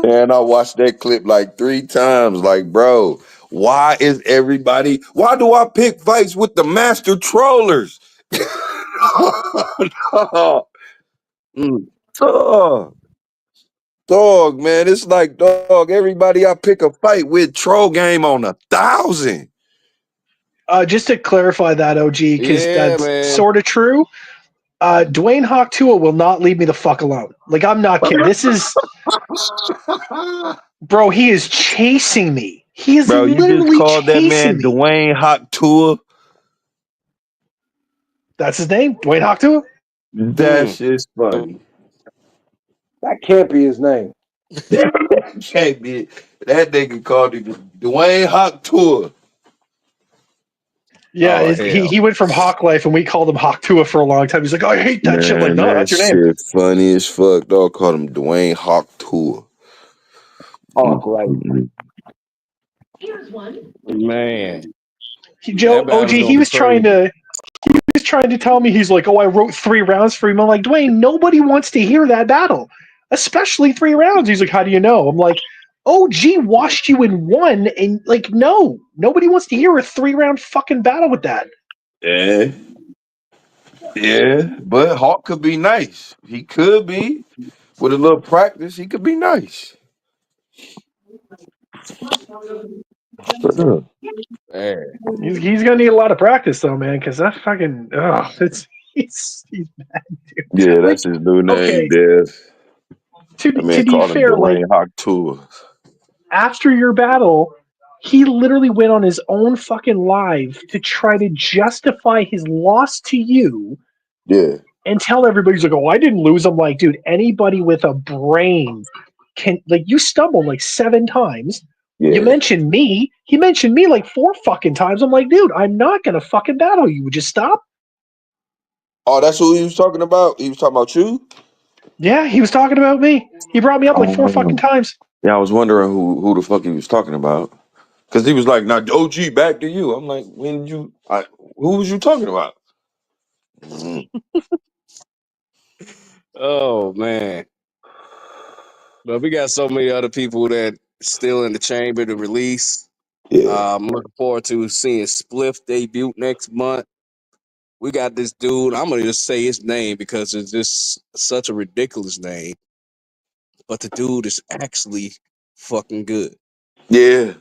And I watched that clip like 3 times. Like, bro, why do I pick fights with the master trollers? No. Mm. Oh. Dog, man, it's like dog. Everybody I pick a fight with, troll game on 1,000. Just to clarify that, OG, because Yeah, that's man. sort of true. Dwayne Hawk Tua will not leave me the fuck alone. Like, I'm not kidding. This is, bro, he is chasing me. He is Bro, you just literally called that chasing man me. Dwayne Hawk Tour. That's his name, Dwayne Hawk Tua. That shit's funny. That can't be his name. Can't be that nigga called it Dwayne Hawk Tour. Yeah, Oh he hell. he went from Hawk Life, and we called him Hawk Tua for a long time. He's like, oh, I hate that shit. I'm like, Man, no, that that's your name. shit funny as fuck. Dog called him Dwayne Hawk Tour. Hawk Life. Man. Joe That OG, battle's gonna he be was trying crazy. to tell me, he's like, oh, I wrote 3 rounds for him. I'm like, Dwayne, nobody wants to hear that battle, especially 3 rounds. He's like, how do you know? I'm like, OG washed you in 1, and like, no, nobody wants to hear a 3-round fucking battle with that. Yeah. Yeah. But Hawk could be nice. He could be. With a little practice, he could be nice. Man. He's gonna need a lot of practice though, man, because that fucking he's bad, dude. Yeah, Like, that's his new name, okay, Dev. That to man be called him fair, like, Dwayne Hawk Tour. after your battle, he literally went on his own fucking live to try to justify his loss to you Yeah. and tell everybody, he's like, oh, I didn't lose. I'm like, dude, anybody with a brain can, like, you stumbled like 7 times. You Yeah. mentioned me. He mentioned me like 4 fucking times. I'm like, dude, I'm not gonna fucking battle you. Would you stop? Oh, that's who he was talking about? He was talking about you? Yeah, he was talking about me. He brought me up like 4 fucking Oh. times. Yeah, I was wondering who the fuck he was talking about. Cause he was like, "Now, OG, back to you." I'm like, "When did you? Who was you talking about?" Mhm. Oh man. But we got so many other people that still in the chamber to release. Yeah, I'm looking forward to seeing Spliff debut next month. We got this dude. I'm gonna just say his name because it's just such a ridiculous name. But the dude is actually fucking good. yeah,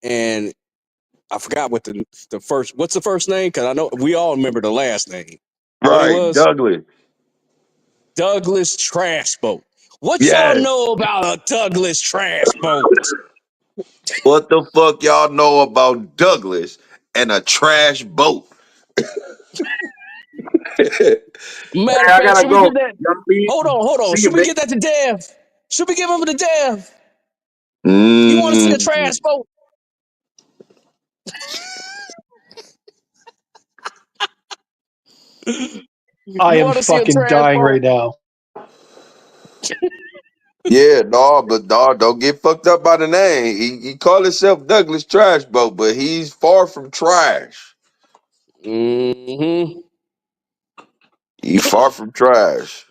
And I forgot what the first. What's the first name? Because I know we all remember the last name. What he right, was? Douglas. Douglas Trash Boat. What y'all Yes. know about a Douglas Trash Boat? What the fuck y'all know about Douglas and a trash boat? Matter Hey, of I fact, gotta should we go. give that? Y'all be Hold on. see you, Should we big. give that to Dev? Should we give him to Dev? You want to see a mm, trash boat? I You am want to see a fucking trash dying boat? right now. yeah, no, but dog, don't get fucked up by the name. He called himself Douglas Trash Boat, but he's far from trash. Mm-hmm. He far from trash.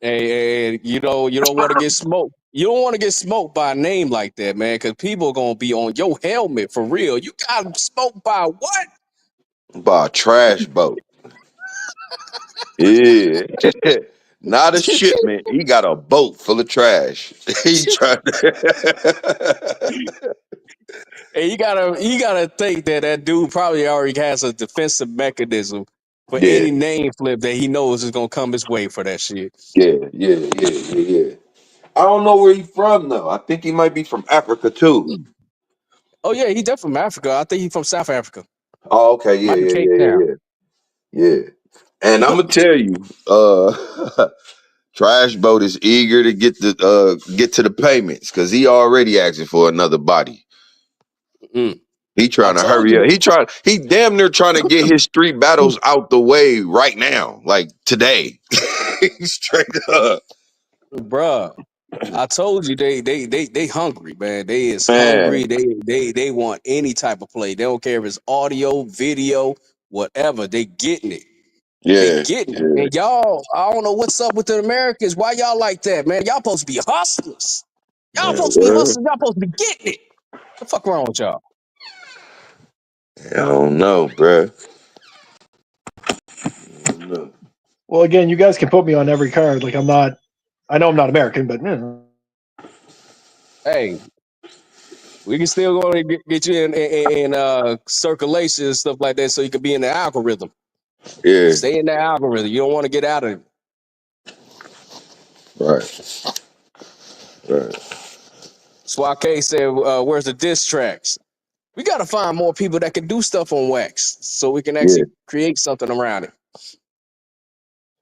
And you don't want to get smoked. You don't want to get smoked by a name like that, man, because people are gonna be on your helmet for real. You got smoked by what? By a trash boat. Yeah. Not a shipment. He got a boat full of trash. He tried to. And you gotta think that that dude probably already has a defensive mechanism for Yeah. any name flip that he knows is gonna come his way for that shit. Yeah. I don't know where he's from though. I think he might be from Africa too. Oh yeah, he definitely from Africa. I think he's from South Africa. Oh, okay. Might be Cape Town. Yeah. And I'm gonna tell you, Trash Boat is eager to get to the payments because he already asking for another body. Mm. He I trying to told hurry you, up. He damn near trying to get his street battles out the way right now, like today. Straight up, bruh. I told you they hungry, man. They is hungry. man. They want any type of play. They don't care if it's audio, video, whatever. They getting it. They Yeah, getting it. yeah, And y'all, I don't know what's up with the Americans. Why y'all like that, man? Y'all supposed to be hustlers. Y'all man. supposed to be Well, hustlers. Y'all supposed to be getting it. The fuck wrong with y'all? I don't know, bruh. I don't know. Well, again, you guys can put me on every card. Like, I'm not I know I'm not American, but Hey, we can still go and get you in circulation and stuff like that, so you can be in the algorithm. Yeah, Stay in the algorithm. You don't want to get out of it. right, right. Swake said, "Where's the diss tracks? We got to find more people that can do stuff on wax, so we can Yeah, actually create something around it.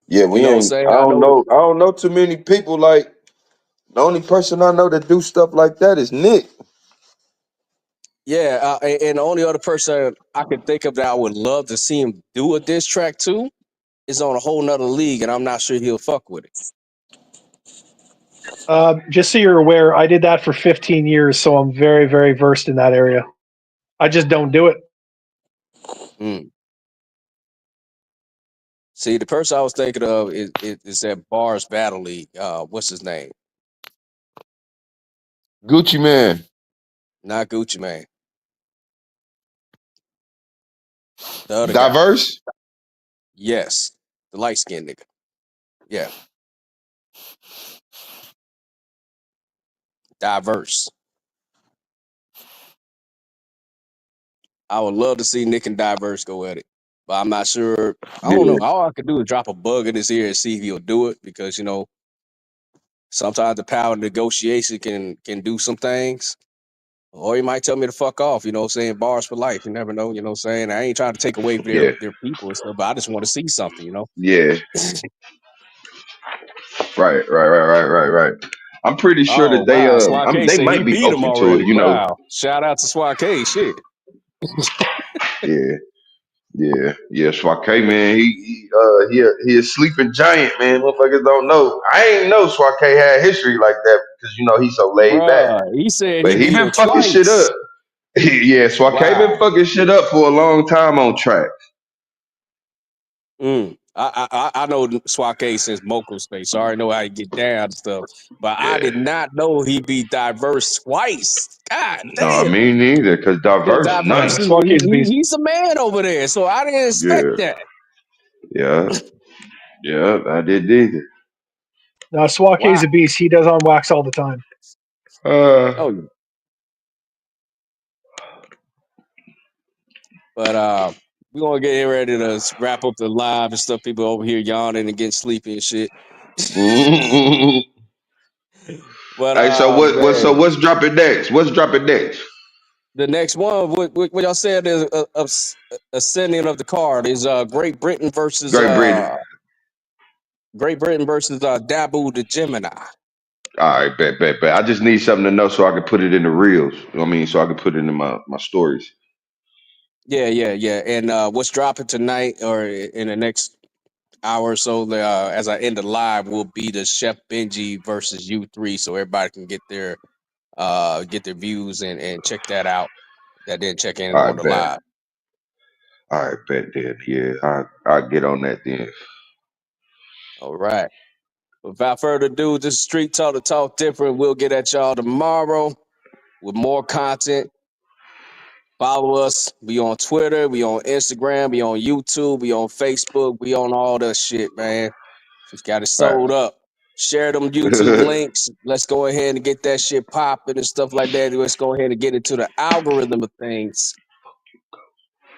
yeah. You We know what I'm ain't. saying? I I don't know. know. I don't know too many people. Like the only person I know that do stuff like that is Nick. Yeah, and the only other person I could think of that I would love to see him do a diss track to is on a whole nother league, and I'm not sure he'll fuck with it. just so you're aware, I did that for 15 years, so I'm very, very versed in that area. I just don't do it. Mm. See, the person I was thinking of is that Bars Battle League. What's his name? Gucci Man. Not Gucci Man. The other guy. Diverse. Yes, the light skinned nigga. Yeah, Diverse. I would love to see Nick and Diverse go at it, but I'm not sure. I don't know. Yeah, All I could do is drop a bug in his ear and see if he'll do it, because sometimes the power of negotiation can do some things. Or he might tell me to fuck off, saying bars for life. You never know, saying. I ain't trying to take away yeah, their people and stuff, but I just want to see something. yeah. Right. I'm pretty sure Oh that they wow. Swake they said he might be beat him open to already. it. You know. Wow. Shout out to Swake. Shit. Yeah. Yeah. Swake, man, he a sleeping giant, man. Motherfuckers don't know. I ain't know Swake had history like that because he's so laid back. Bruh. He said he But he beat been him fucking shit twice. up. Yeah, Swake been Wow. fucking shit up for a long time on track. I know Swake since Moco Space, so I already know how he get down and stuff. But I Yeah. did not know he beat Diverse twice. God Nah, damn. me neither. Cause Because diverse Diverse Yeah, nuts. is Swake's a beast. he's a man over there, so I didn't expect Yeah, that. yeah, yeah. I did neither. No, Swake's Wow. a beast. He does on wax all the time. Uh, Oh, yeah. But we're gonna get ready to wrap up the live and stuff. People over here yawning and getting sleepy and shit. hey, But so man, what's dropping next? What's dropping next? the next one, what y'all said is ascending of the card is Great Britain. Great Britain versus Dabu the Gemini. All right, bet. I just need something to know so I can put it in the reels. You know what I mean? So I can put it in my stories. Yeah. And what's dropping tonight or in the next hour or so, as I end the live, will be the Chef Benjii versus U3, so everybody can get their views and check that out. That didn't check in All on right, the bet. live. All right, bet then. Yeah, I'll get on that then. All right. Without further ado, this is Street Talk to Talk Different. We'll get at y'all tomorrow with more content. Follow us. We on Twitter. We on Instagram. We on YouTube. We on Facebook. We on all that shit, man. Just got it sold up. Share them YouTube Right. links. Let's go ahead and get that shit popping and stuff like that. Let's go ahead and get into the algorithm of things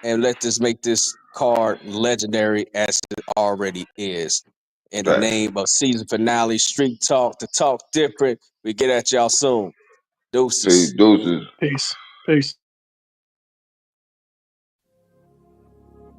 and let this make this card legendary as it already is. In the Facts. name of season finale, Street Talk to Talk Different. We get at y'all soon. See, Deuces. deuces. Peace. Peace.